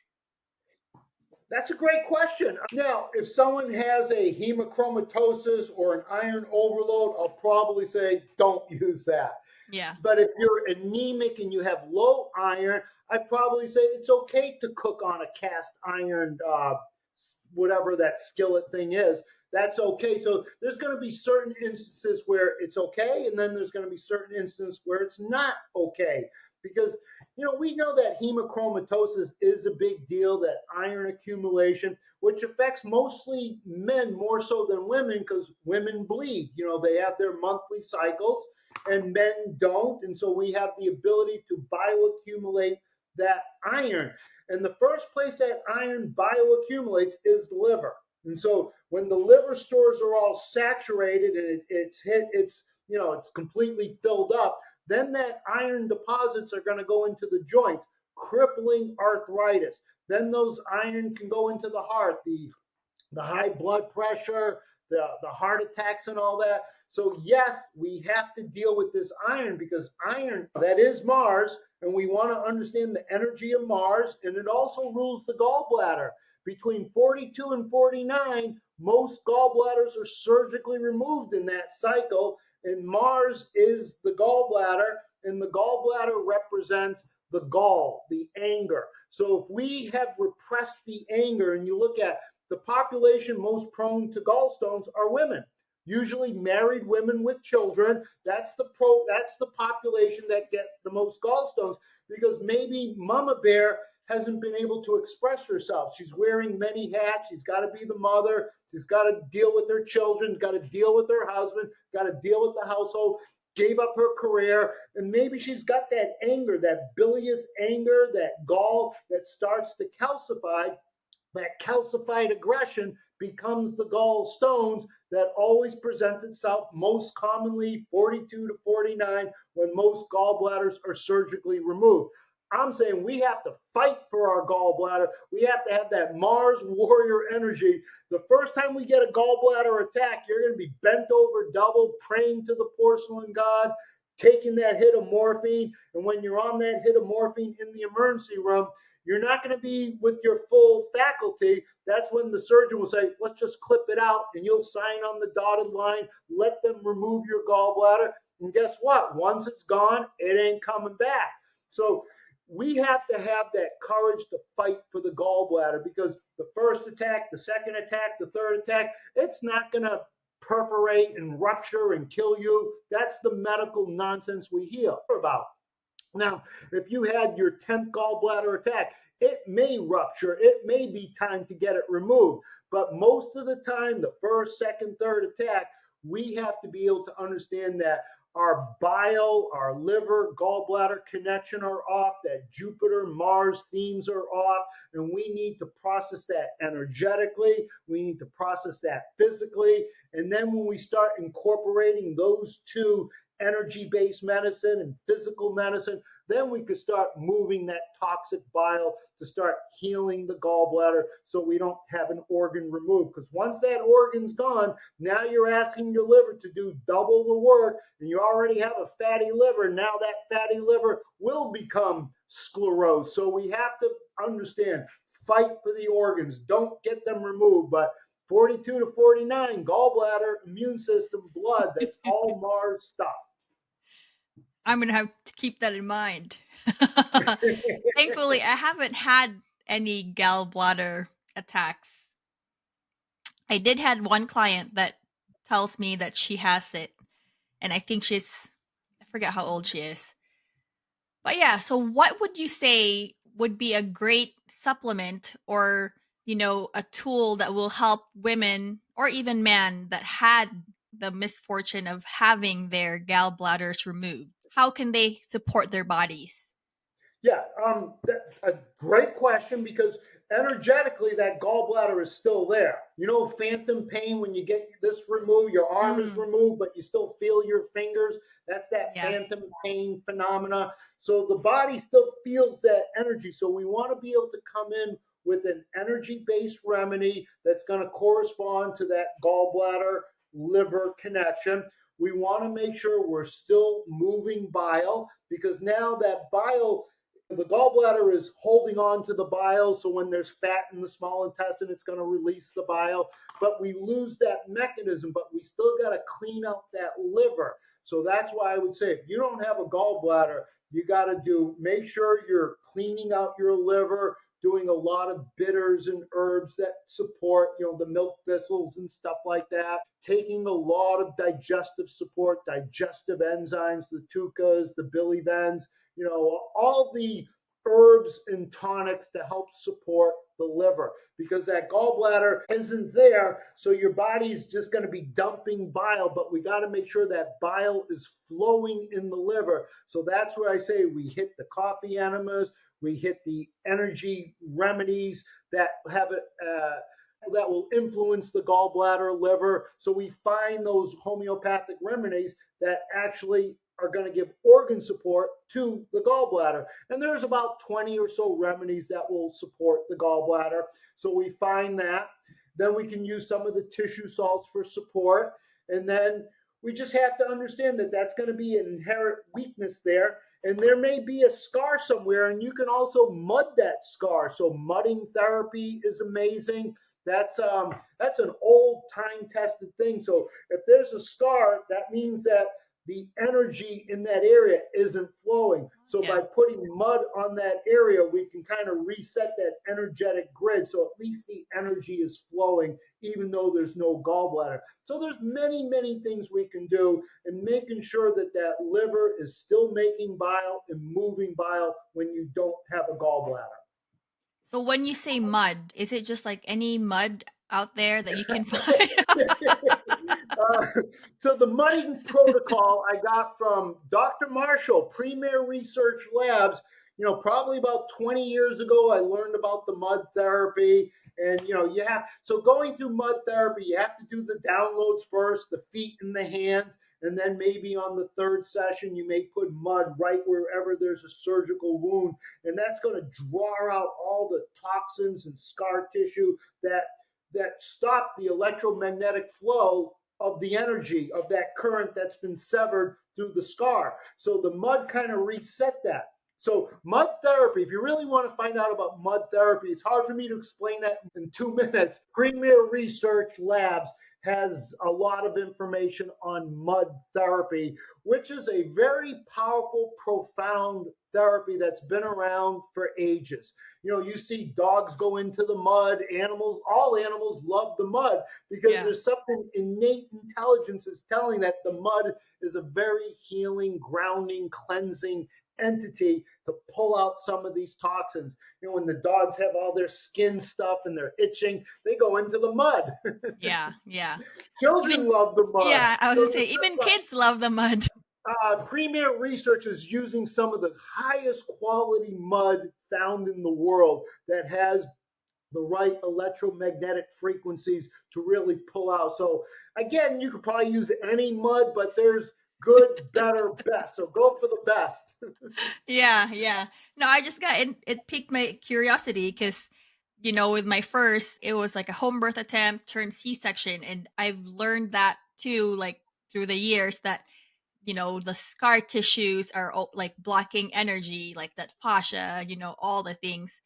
[SPEAKER 2] That's a great question. Now, if someone has a hemochromatosis or an iron overload, I'll probably say don't use that.
[SPEAKER 1] Yeah.
[SPEAKER 2] But if you're anemic and you have low iron, I'd probably say it's okay to cook on a cast iron, whatever that skillet thing is. That's okay. So there's going to be certain instances where it's okay, and then there's going to be certain instances where it's not okay. Because we know that hemochromatosis is a big deal, that iron accumulation, which affects mostly men more so than women because women bleed. They have their monthly cycles and men don't. And so we have the ability to bioaccumulate that iron. And the first place that iron bioaccumulates is the liver. And so when the liver stores are all saturated and it's completely filled up, then that iron deposits are going to go into the joints, crippling arthritis. Then those iron can go into the heart, the high blood pressure, the heart attacks and all that. So yes, we have to deal with this iron because iron, that is Mars, and we want to understand the energy of Mars, and it also rules the gallbladder. Between 42 and 49, most gallbladders are surgically removed in that cycle, and Mars is the gallbladder, and the gallbladder represents the gall, the anger. So if we have repressed the anger, and you look at the population most prone to gallstones are women, usually married women with children. That's the population that get the most gallstones because maybe Mama Bear hasn't been able to express herself. She's wearing many hats. She's got to be the mother. She's got to deal with her children, got to deal with her husband, got to deal with the household. Gave up her career, and maybe she's got that anger, that bilious anger, that gall that starts to calcify. That calcified aggression becomes the gallstones that always presents itself most commonly 42 to 49 when most gallbladders are surgically removed. I'm saying we have to fight for our gallbladder. We have to have that Mars warrior energy. The first time we get a gallbladder attack, you're going to be bent over double, praying to the porcelain god, taking that hit of morphine. And when you're on that hit of morphine in the emergency room, you're not going to be with your full faculty. That's when the surgeon will say, let's just clip it out, and you'll sign on the dotted line, let them remove your gallbladder. And guess what? Once it's gone, it ain't coming back. So we have to have that courage to fight for the gallbladder because the first attack, the second attack, the third attack, it's not going to perforate and rupture and kill you. That's the medical nonsense we hear about. Now, if you had your 10th gallbladder attack, it may rupture. It may be time to get it removed. But most of the time, the first, second, third attack, we have to be able to understand that our bile, our liver, gallbladder connection are off, that Jupiter, Mars themes are off, and we need to process that energetically. We need to process that physically. And then when we start incorporating those two energy-based medicine and physical medicine, then we could start moving that toxic bile to start healing the gallbladder so we don't have an organ removed. Because once that organ's gone, now you're asking your liver to do double the work, and you already have a fatty liver. Now that fatty liver will become sclerosed. So we have to understand, fight for the organs. Don't get them removed, but 42 to 49, gallbladder, immune system, blood, that's all Mars stuff.
[SPEAKER 1] I'm going to have to keep that in mind. Thankfully, I haven't had any gallbladder attacks. I did had one client that tells me that she has it, and I think I forget how old she is. But yeah, so what would you say would be a great supplement or, a tool that will help women or even men that had the misfortune of having their gallbladders removed? How can they support their bodies?
[SPEAKER 2] Yeah, that's a great question because energetically that gallbladder is still there. You know, phantom pain when you get this removed, your arm is removed, but you still feel your fingers. That's that phantom pain phenomena. So the body still feels that energy. So we want to be able to come in with an energy-based remedy that's going to correspond to that gallbladder liver connection. We want to make sure we're still moving bile because now that bile, the gallbladder is holding on to the bile, so when there's fat in the small intestine, it's going to release the bile. But we lose that mechanism, but we still got to clean out that liver. So that's why I would say if you don't have a gallbladder, you got to make sure you're cleaning out your liver, doing a lot of bitters and herbs that support, the milk thistles and stuff like that. Taking a lot of digestive support, digestive enzymes, the tucas, the bilivens, all the herbs and tonics to help support the liver because that gallbladder isn't there. So your body's just going to be dumping bile, but we got to make sure that bile is flowing in the liver. So that's where I say we hit the coffee enemas, we hit the energy remedies that have it, that will influence the gallbladder, liver. So we find those homeopathic remedies that actually are going to give organ support to the gallbladder. And there's about 20 or so remedies that will support the gallbladder. So we find that. Then we can use some of the tissue salts for support. And then we just have to understand that that's going to be an inherent weakness there. And there may be a scar somewhere, and you can also mud that scar. So mudding therapy is amazing. That's an old time tested thing. So if there's a scar, that means that the energy in that area isn't flowing. So by putting mud on that area, we can kind of reset that energetic grid. So at least the energy is flowing, even though there's no gallbladder. So there's many, many things we can do in making sure that that liver is still making bile and moving bile when you don't have a gallbladder.
[SPEAKER 1] So when you say mud, is it just like any mud out there that you can find?
[SPEAKER 2] So the mudding protocol I got from Dr. Marshall, Premier Research Labs. Probably about 20 years ago, I learned about the mud therapy. And, so going through mud therapy, you have to do the downloads first, the feet and the hands. And then maybe on the third session, you may put mud right wherever there's a surgical wound. And that's going to draw out all the toxins and scar tissue that stop the electromagnetic flow of the energy of that current that's been severed through the scar. So the mud kind of reset that. So mud therapy, if you really want to find out about mud therapy, it's hard for me to explain that in 2 minutes. Premier Research Labs has a lot of information on mud therapy, which is a very powerful, profound therapy that's been around for ages. You see dogs go into the mud, all animals love the mud because there's something innate intelligence is telling that the mud is a very healing, grounding, cleansing entity to pull out some of these toxins. When the dogs have all their skin stuff and they're itching, they go into the mud.
[SPEAKER 1] Yeah.
[SPEAKER 2] Children love the mud.
[SPEAKER 1] Yeah, I was going to say, even kids love the mud.
[SPEAKER 2] Premier Research is using some of the highest quality mud found in the world that has the right electromagnetic frequencies to really pull out. So again, you could probably use any mud, but there's good, better, best. So go for the best.
[SPEAKER 1] Yeah. No, I just got it piqued my curiosity because, with my first, it was like a home birth attempt turned C-section. And I've learned that too, like through the years that, the scar tissues are like blocking energy, like that fascia, all the things.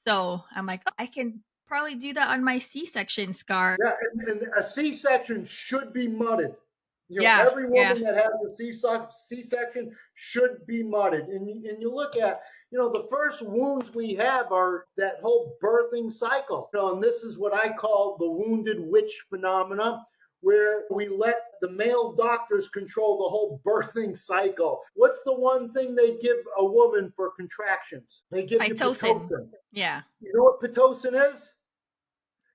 [SPEAKER 1] So I'm like, I can probably do that on my C-section scar.
[SPEAKER 2] Yeah, and a C-section should be mudded.
[SPEAKER 1] Yeah.
[SPEAKER 2] Every woman that has a C-section should be mudded. And you look at, the first wounds we have are that whole birthing cycle. And this is what I call the wounded witch phenomena, where we let the male doctors control the whole birthing cycle. What's the one thing they give a woman for contractions? They give you
[SPEAKER 1] Pitocin.
[SPEAKER 2] Pitocin.
[SPEAKER 1] Yeah.
[SPEAKER 2] You know what Pitocin is?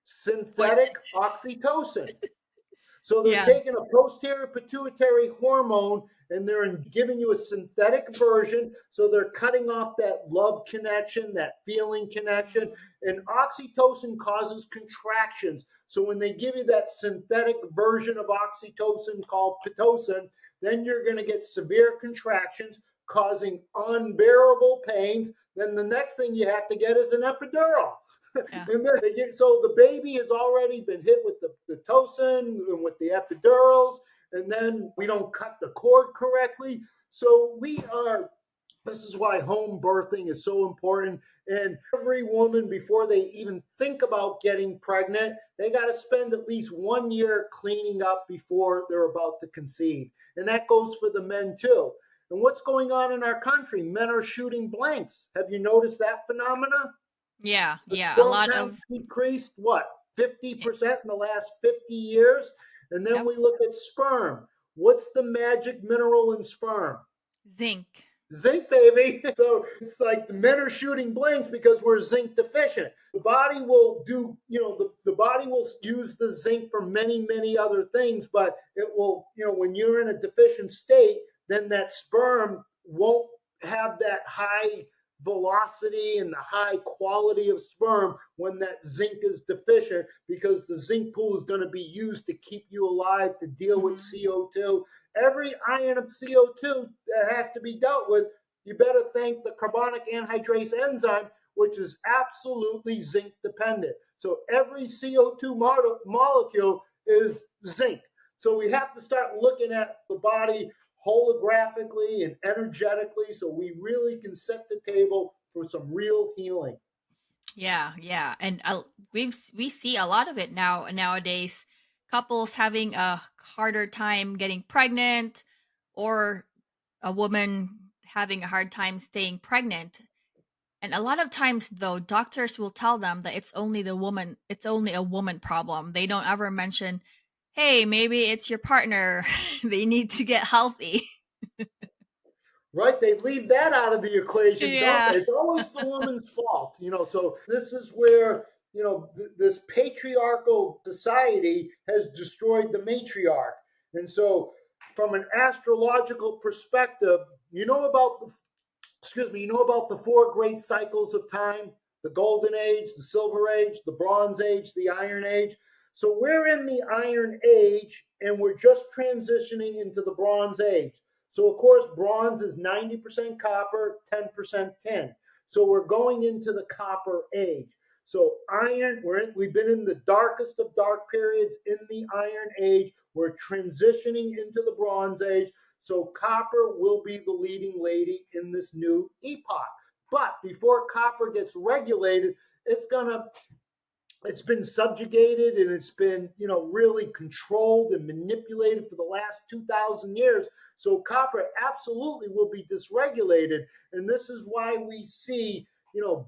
[SPEAKER 2] Synthetic
[SPEAKER 1] What?
[SPEAKER 2] oxytocin. So they're taking a posterior pituitary hormone and they're giving you a synthetic version. So they're cutting off that love connection, that feeling connection. And oxytocin causes contractions. So when they give you that synthetic version of oxytocin called Pitocin, then you're going to get severe contractions causing unbearable pains. Then the next thing you have to get is an epidural.
[SPEAKER 1] Yeah.
[SPEAKER 2] And then so the baby has already been hit with the tocin and with the epidurals, and then we don't cut the cord correctly. So this is why home birthing is so important. And every woman, before they even think about getting pregnant, they got to spend at least 1 year cleaning up before they're about to conceive. And that goes for the men too. And what's going on in our country? Men are shooting blanks. Have you noticed that phenomena?
[SPEAKER 1] Yeah.
[SPEAKER 2] The
[SPEAKER 1] A
[SPEAKER 2] sperm
[SPEAKER 1] lot
[SPEAKER 2] count
[SPEAKER 1] of
[SPEAKER 2] decreased, 50% in the last 50 years? And then we look at sperm. What's the magic mineral in sperm?
[SPEAKER 1] zinc.
[SPEAKER 2] Zinc, baby. So it's like the men are shooting blanks because we're zinc deficient. The body will do, the body will use the zinc for many, many other things, but it will, when you're in a deficient state, then that sperm won't have that high velocity and the high quality of sperm when that zinc is deficient, because the zinc pool is going to be used to keep you alive, to deal with CO2. every ion of CO2 that has to be dealt with, you better thank the carbonic anhydrase enzyme, which is absolutely zinc dependent. So every CO2 molecule is zinc. So we have to start looking at the body holographically and energetically so we really can set the table for some real healing.
[SPEAKER 1] Yeah, yeah, and we see a lot of it nowadays. Couples having a harder time getting pregnant, or a woman having a hard time staying pregnant. And a lot of times, though, doctors will tell them that it's only the woman. It's only a woman problem. They don't ever mention, "Hey, maybe it's your partner. They need to get healthy."
[SPEAKER 2] Right? They leave that out of the equation, don't
[SPEAKER 1] Yeah.
[SPEAKER 2] they? It's always the woman's fault, So this is where, this patriarchal society has destroyed the matriarch. And so, from an astrological perspective, you know about the four great cycles of time: the golden age, the silver age, the bronze age, the iron age. So we're in the iron age and we're just transitioning into the bronze age. So of course bronze is 90% copper, 10% tin. So we're going into the copper age. So iron, we've been in the darkest of dark periods in the iron age. We're transitioning into the bronze age. So copper will be the leading lady in this new epoch. But before copper gets regulated, it's been subjugated and it's been, really controlled and manipulated for the last 2,000 years. So copper absolutely will be dysregulated. And this is why we see,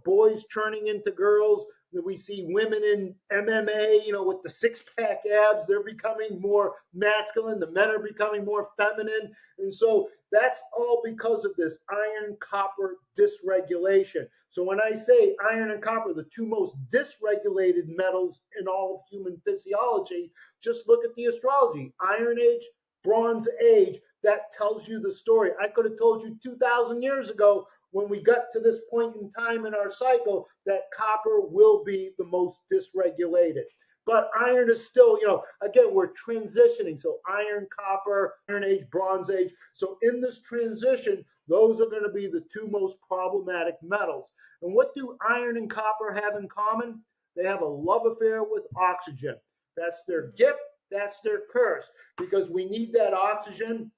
[SPEAKER 2] boys turning into girls. That we see women in MMA, with the six pack abs, they're becoming more masculine. The men are becoming more feminine. And so that's all because of this iron copper dysregulation. So when I say iron and copper, the two most dysregulated metals in all of human physiology, just look at the astrology. Iron age, bronze age, that tells you the story. I could have told you 2,000 years ago when we got to this point in time in our cycle that copper will be the most dysregulated. But iron is still, again, we're transitioning. So iron, copper, iron age, bronze age. So in this transition, those are going to be the two most problematic metals. And what do iron and copper have in common? They have a love affair with oxygen. That's their gift, that's their curse, because we need that oxygen,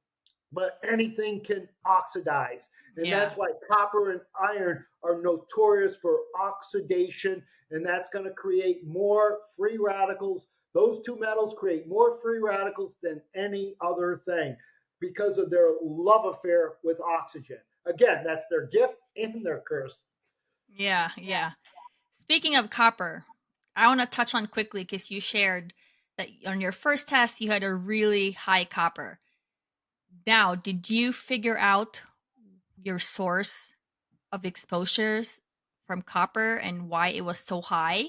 [SPEAKER 2] but anything can oxidize. And
[SPEAKER 1] Yeah.
[SPEAKER 2] that's why copper and iron are notorious for oxidation, and that's going to create more free radicals. Those two metals create more free radicals than any other thing because of their love affair with oxygen. Again, that's their gift and their curse.
[SPEAKER 1] Yeah, yeah. Speaking of copper, I want to touch on quickly because you shared that on your first test you had a really high copper. Now, did you figure out your source of exposures from copper and why it was so high?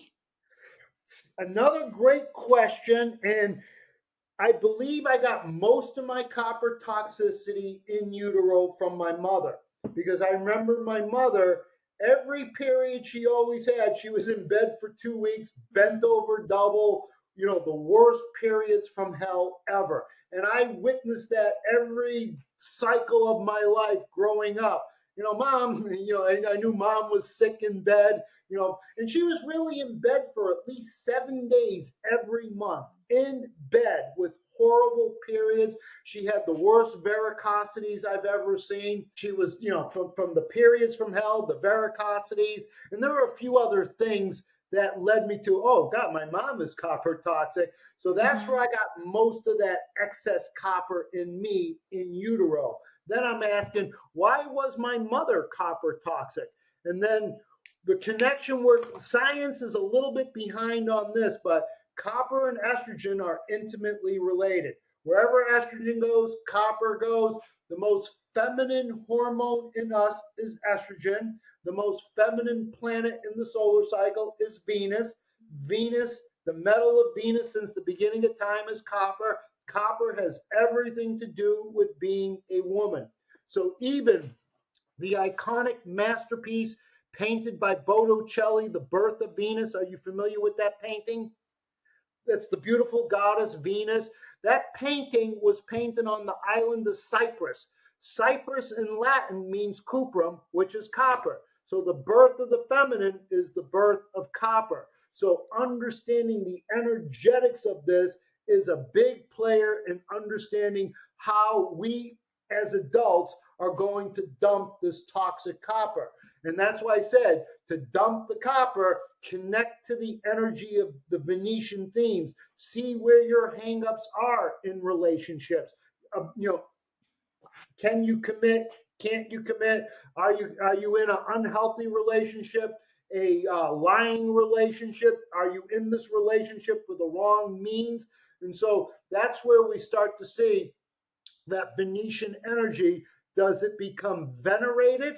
[SPEAKER 2] Another great question, and I believe I got most of my copper toxicity in utero from my mother, because I remember my mother, every period she always had, she was in bed for 2 weeks, bent over double, the worst periods from hell ever. And I witnessed that every cycle of my life growing up. Mom, I knew mom was sick in bed, and she was really in bed for at least 7 days every month, in bed with horrible periods. She had the worst varicosities I've ever seen. She was, from the periods from hell, the varicosities, and there were a few other things that led me to, oh God, my mom is copper toxic. So that's where
[SPEAKER 1] Mm-hmm.
[SPEAKER 2] I got most of that excess copper in me in utero. Then I'm asking, why was my mother copper toxic? And then the connection where science is a little bit behind on this, but copper and estrogen are intimately related. Wherever estrogen goes, copper goes. The most feminine hormone in us is estrogen. The most feminine planet in the solar cycle is Venus. Venus, the metal of Venus since the beginning of time, is copper. Copper has everything to do with being a woman. So even the iconic masterpiece painted by Botticelli, The Birth of Venus. Are you familiar with that painting? That's the beautiful goddess Venus. That painting was painted on the island of Cyprus. Cyprus in Latin means cuprum, which is copper. So the birth of the feminine is the birth of copper. So understanding the energetics of this is a big player in understanding how we as adults are going to dump this toxic copper. And that's why I said to dump the copper, connect to the energy of the Venetian themes, see where your hangups are in relationships. Can you commit? Can't you commit? Are you in an unhealthy relationship? A lying relationship? Are you in this relationship for the wrong means? And so that's where we start to see that Venetian energy. Does it become venerated?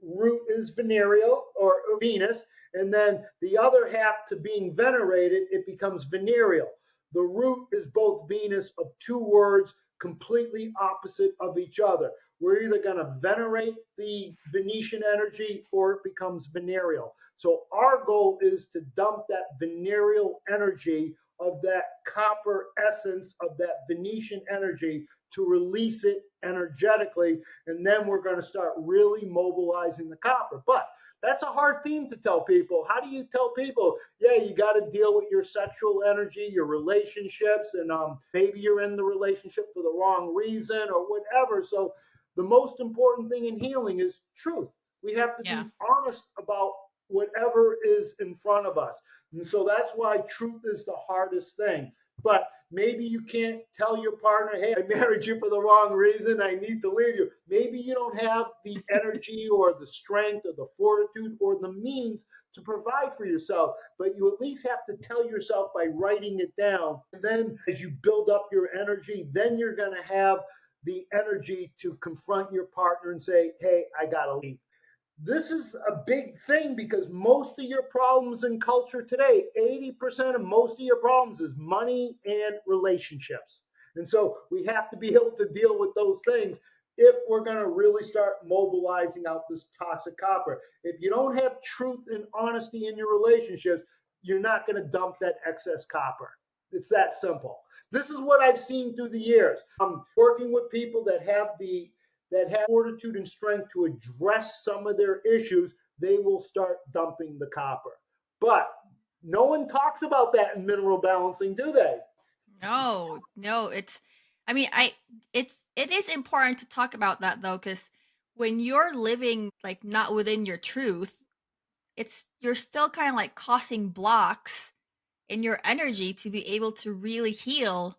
[SPEAKER 2] Root is venereal or Venus, and then the other half to being venerated, it becomes venereal. The root is both Venus of two words completely opposite of each other. We're either going to venerate the Venetian energy or it becomes venereal. So our goal is to dump that venereal energy of that copper essence of that Venetian energy to release it energetically, and then we're going to start really mobilizing the copper. But that's a hard theme to tell people. How do you tell people, yeah, you got to deal with your sexual energy, your relationships, and maybe you're in the relationship for the wrong reason or whatever. So the most important thing in healing is truth. We have to
[SPEAKER 1] Yeah.
[SPEAKER 2] be honest about whatever is in front of us. And so that's why truth is the hardest thing. But maybe you can't tell your partner, hey, I married you for the wrong reason. I need to leave you. Maybe you don't have the energy or the strength or the fortitude or the means to provide for yourself, but you at least have to tell yourself by writing it down. And then as you build up your energy, then you're going to have the energy to confront your partner and say, hey, I got to leave. This is a big thing because most of your problems in culture today, 80% of most of your problems is money and relationships. And so we have to be able to deal with those things if we're going to really start mobilizing out this toxic copper. If you don't have truth and honesty in your relationships, you're not going to dump that excess copper. It's that simple. This is what I've seen through the years. I'm working with people that have fortitude and strength to address some of their issues, they will start dumping the copper. But no one talks about that in mineral balancing, do they?
[SPEAKER 1] No, I mean, it is important to talk about that though, because when you're living like not within your truth, you're still kind of like causing blocks in your energy to be able to really heal.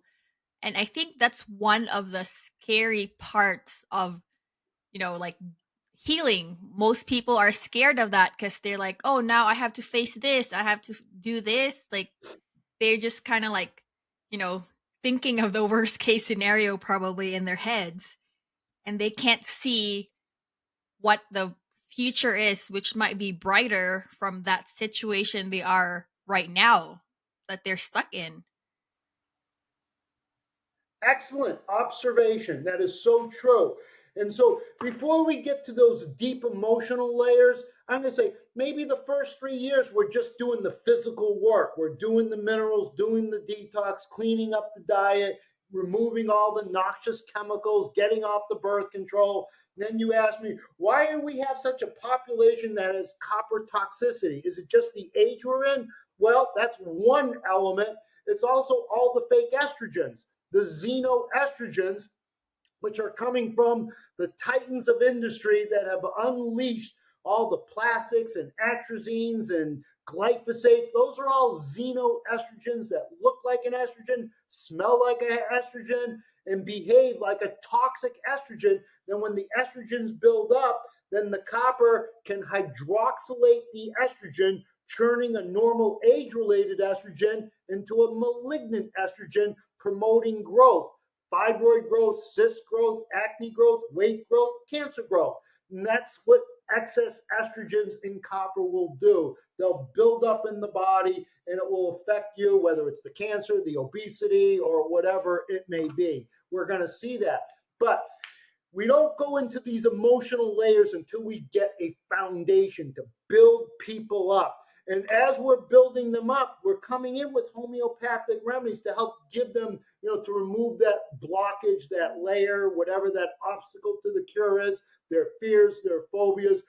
[SPEAKER 1] And I think that's one of the scary parts of, like healing. Most people are scared of that because they're like, oh, now I have to face this, I have to do this. Like they're just kind of like, you know, thinking of the worst case scenario probably in their heads. And they can't see what the future is, which might be brighter from that situation they are right now that they're stuck in.
[SPEAKER 2] Excellent observation. That is so true. And so, before we get to those deep emotional layers, I'm going to say maybe the first 3 years we're just doing the physical work. We're doing the minerals, doing the detox, cleaning up the diet, removing all the noxious chemicals, getting off the birth control. Then you ask me, why do we have such a population that has copper toxicity? Is it just the age we're in? Well, that's one element. It's also all the fake estrogens, the xenoestrogens, which are coming from the titans of industry that have unleashed all the plastics and atrazines and glyphosates. Those are all xenoestrogens that look like an estrogen, smell like an estrogen, and behave like a toxic estrogen. Then when the estrogens build up, then the copper can hydroxylate the estrogen, turning a normal age-related estrogen into a malignant estrogen, promoting growth, fibroid growth, cyst growth, acne growth, weight growth, cancer growth. And that's what excess estrogens in copper will do. They'll build up in the body and it will affect you, whether it's the cancer, the obesity, or whatever it may be. We're going to see that. But we don't go into these emotional layers until we get a foundation to build people up. And as we're building them up, we're coming in with homeopathic remedies to help give them, to remove that blockage, that layer, whatever that obstacle to the cure is, their fears, their phobias.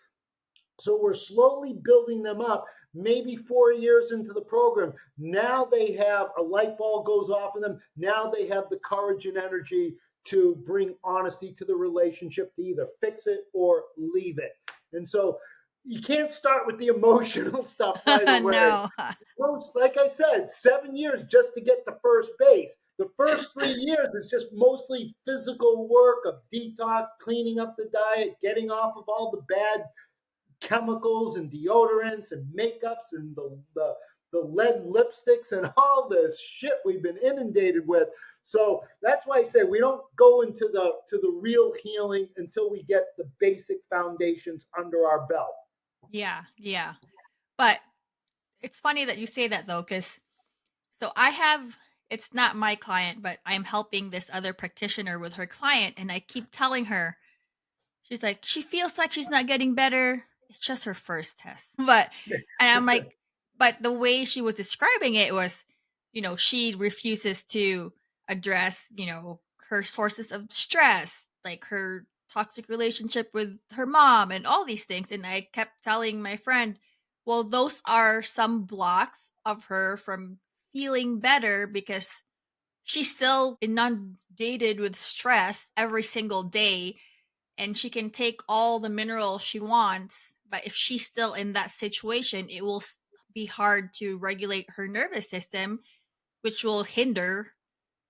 [SPEAKER 2] So we're slowly building them up. Maybe 4 years into the program, now they have a light bulb goes off in them. Now they have the courage and energy to bring honesty to the relationship, to either fix it or leave it. And so you can't start with the emotional stuff right away.
[SPEAKER 1] No.
[SPEAKER 2] Like I said, 7 years just to get the first base. The first 3 years is just mostly physical work of detox, cleaning up the diet, getting off of all the bad chemicals and deodorants and makeups and the lead lipsticks and all this shit we've been inundated with. So that's why I say we don't go into the real healing until we get the basic foundations under our belt.
[SPEAKER 1] Yeah, yeah. But it's funny that you say that though, because so it's not my client, but I'm helping this other practitioner with her client, and I keep telling her, she's like, she feels like she's not getting better. It's just her first test. And I'm like, but the way she was describing it was, she refuses to address, her sources of stress, like her toxic relationship with her mom and all these things. And I kept telling my friend, well, those are some blocks of her from feeling better because she's still inundated with stress every single day, and she can take all the minerals she wants, but if she's still in that situation, it will be hard to regulate her nervous system, which will hinder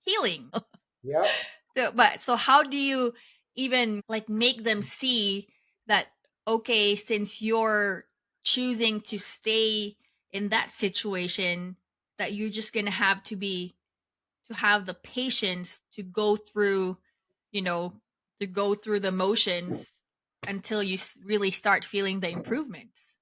[SPEAKER 1] healing.
[SPEAKER 2] Yep.
[SPEAKER 1] So how do you even like make them see that, okay, since you're choosing to stay in that situation, that you're just going to have the patience to go through, you know, to go through the motions until you really start feeling the improvements.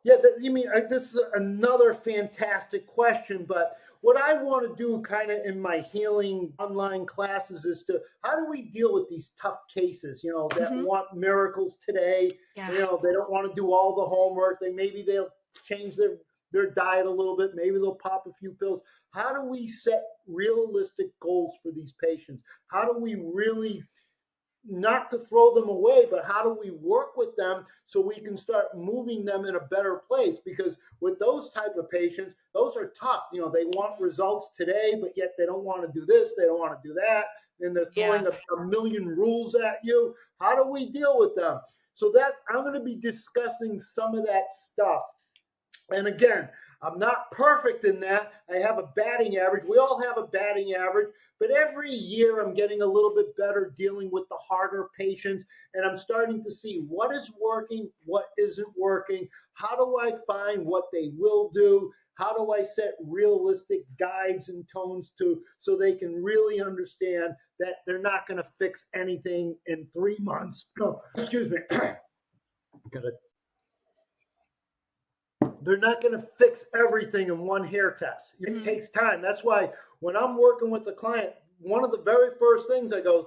[SPEAKER 2] Yeah, you mean this is another fantastic question, but what I want to do kind of in my healing online classes is to how do we deal with these tough cases, that
[SPEAKER 1] Mm-hmm.
[SPEAKER 2] want miracles today,
[SPEAKER 1] Yeah.
[SPEAKER 2] they don't want to do all the homework, they'll change their diet a little bit, maybe they'll pop a few pills. How do we set realistic goals for these patients? How do we really not to throw them away, but how do we work with them so we can start moving them in a better place? Because with those type of patients, those are tough. They want results today, but yet they don't want to do this, they don't want to do that, and they're
[SPEAKER 1] Yeah.
[SPEAKER 2] throwing a million rules at you. How do we deal with them? So that I'm going to be discussing some of that stuff. And again, I'm not perfect in that. I have a batting average. We all have a batting average, but every year I'm getting a little bit better dealing with the harder patients. And I'm starting to see what is working, what isn't working. How do I find what they will do? How do I set realistic guides and tones to so they can really understand that they're not going to fix anything in 3 months? No, excuse me. Gotta They're not going to fix everything in one hair test. It
[SPEAKER 1] Mm-hmm.
[SPEAKER 2] takes time. That's why when I'm working with a client, one of the very first things I goes,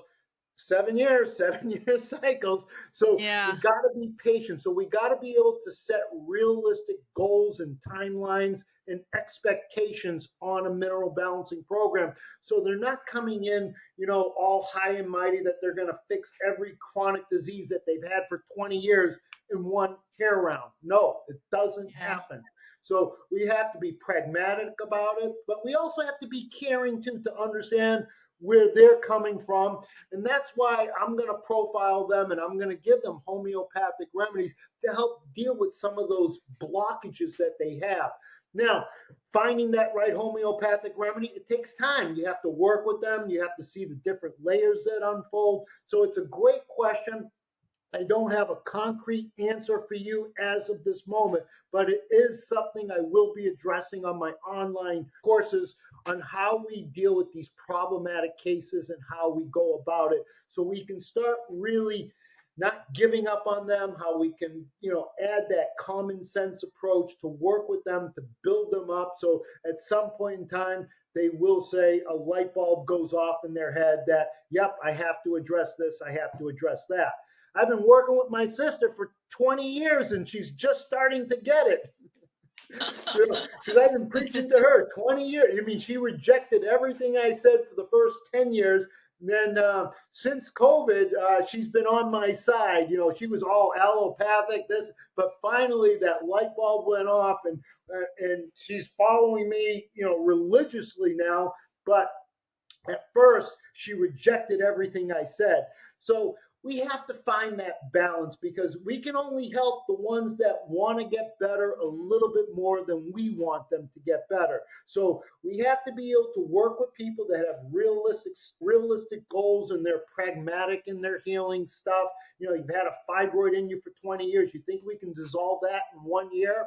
[SPEAKER 2] 7 years, 7 year cycles. So
[SPEAKER 1] Yeah.
[SPEAKER 2] you got to be patient. So we got to be able to set realistic goals and timelines and expectations on a mineral balancing program. So they're not coming in, all high and mighty that they're going to fix every chronic disease that they've had for 20 years in one hair round. No, it doesn't
[SPEAKER 1] Yeah.
[SPEAKER 2] happen. So we have to be pragmatic about it, but we also have to be caring too, to understand where they're coming from. And that's why I'm going to profile them and I'm going to give them homeopathic remedies to help deal with some of those blockages that they have. Now, finding that right homeopathic remedy, it takes time. You have to work with them. You have to see the different layers that unfold. So it's a great question. I don't have a concrete answer for you as of this moment, but it is something I will be addressing on my online courses on how we deal with these problematic cases and how we go about it so we can start really not giving up on them, how we can, add that common sense approach to work with them, to build them up. So at some point in time, they will say a light bulb goes off in their head that, yep, I have to address this, I have to address that. I've been working with my sister for 20 years and she's just starting to get it. Because I've been preaching to her 20 years. I mean, she rejected everything I said for the first 10 years. And then since COVID, she's been on my side. She was all allopathic, this, but finally that light bulb went off, and she's following me, religiously now. But at first, she rejected everything I said. So we have to find that balance, because we can only help the ones that want to get better a little bit more than we want them to get better. So we have to be able to work with people that have realistic goals, and they're pragmatic in their healing stuff. You've had a fibroid in you for 20 years. You think we can dissolve that in 1 year?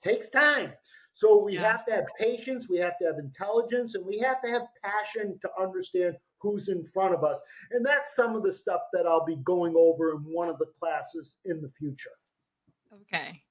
[SPEAKER 2] Takes time. So we have to have patience, we have to have intelligence, and we have to have passion to understand who's in front of us. And that's some of the stuff that I'll be going over in one of the classes in the future.
[SPEAKER 1] Okay.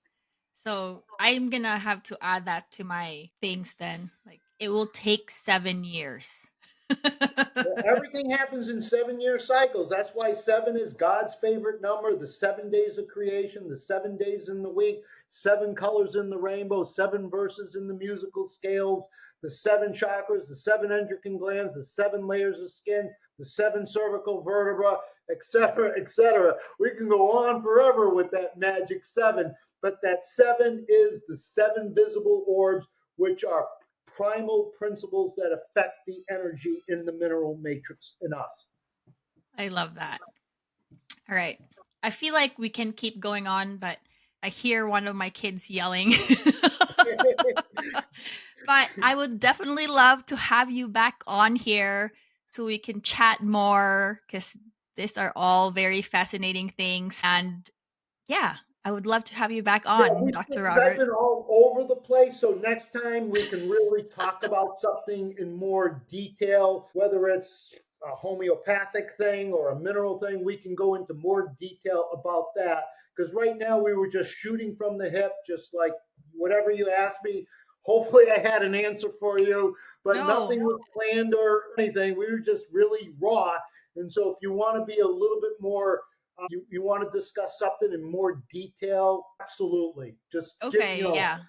[SPEAKER 1] So I'm going to have to add that to my things then. Like, it will take 7 years.
[SPEAKER 2] Well, everything happens in 7-year cycles. That's why 7 is God's favorite number. The 7 days of creation, the 7 days in the week, 7 colors in the rainbow, 7 verses in the musical scales, the 7 chakras, the 7 endocrine glands, the 7 layers of skin, the 7 cervical vertebra, etc., etc. We can go on forever with that magic 7, but that 7 is the 7 visible orbs, which are primal principles that affect the energy in the mineral matrix in us.
[SPEAKER 1] I love that. All right. I feel like we can keep going on, but I hear one of my kids yelling. But I would definitely love to have you back on here so we can chat more, because these are all very fascinating things. And yeah, I would love to have you back on, Dr.
[SPEAKER 2] Because I've
[SPEAKER 1] Robert.
[SPEAKER 2] been all over the place. So next time we can really talk about something in more detail, whether it's a homeopathic thing or a mineral thing. We can go into more detail about that. Because right now we were just shooting from the hip, just like whatever you asked me. Hopefully I had an answer for you, but
[SPEAKER 1] No.
[SPEAKER 2] nothing was planned or anything. We were just really raw. And so if you want to be a little bit more you want to discuss something in more detail, absolutely. Just
[SPEAKER 1] Okay, yeah.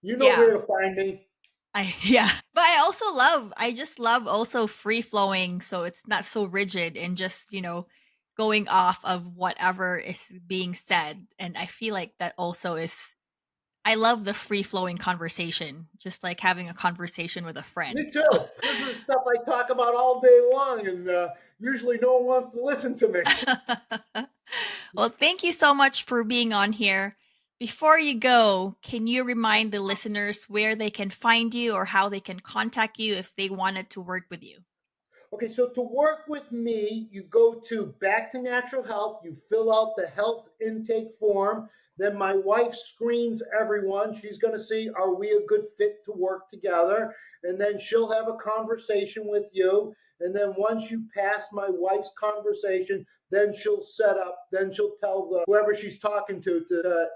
[SPEAKER 2] You know where to find me.
[SPEAKER 1] But I just love also free flowing, so it's not so rigid and just, going off of whatever is being said. And I feel like that also is, I love the free flowing conversation, just like having a conversation with a friend.
[SPEAKER 2] Me too. This is stuff I talk about all day long, and usually no one wants to listen to me.
[SPEAKER 1] Well, thank you so much for being on here. Before you go, can you remind the listeners where they can find you or how they can contact you if they wanted to work with you?
[SPEAKER 2] Okay, so to work with me, you go to Back to Natural Health, you fill out the health intake form. Then my wife screens everyone. She's going to see, are we a good fit to work together? And then she'll have a conversation with you. And then once you pass my wife's conversation, then she'll tell whoever she's talking to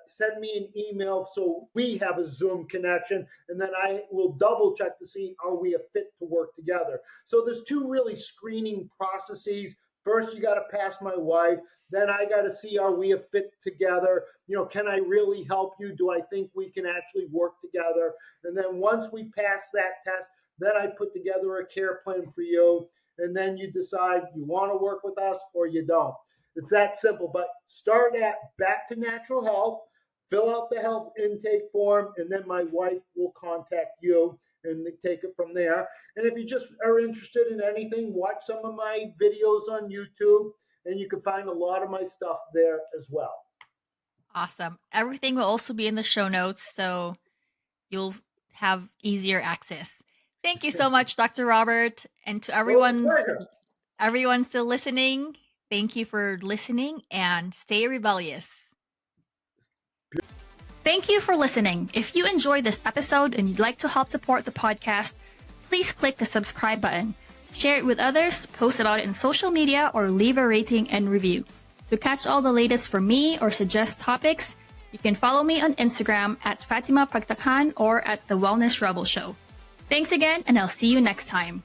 [SPEAKER 2] send me an email so we have a Zoom connection. And then I will double check to see, are we a fit to work together? So there's 2 really screening processes. First, you got to pass my wife. Then I got to see, are we a fit together? Can I really help you? Do I think we can actually work together? And then once we pass that test, then I put together a care plan for you. And then you decide you want to work with us or you don't. It's that simple. But start at Back to Natural Health, fill out the health intake form, and then my wife will contact you and take it from there. And if you just are interested in anything, watch some of my videos on YouTube, and you can find a lot of my stuff there as well.
[SPEAKER 1] Awesome. Everything will also be in the show notes, so you'll have easier access. Thank you so much, Dr. Robert. And to everyone still listening, thank you for listening and stay rebellious. Thank you for listening. If you enjoyed this episode and you'd like to help support the podcast, please click the subscribe button, share it with others, post about it in social media, or leave a rating and review. To catch all the latest from me or suggest topics, you can follow me on Instagram at Fatima Pagtakan or at The Wellness Rebel Show. Thanks again, and I'll see you next time.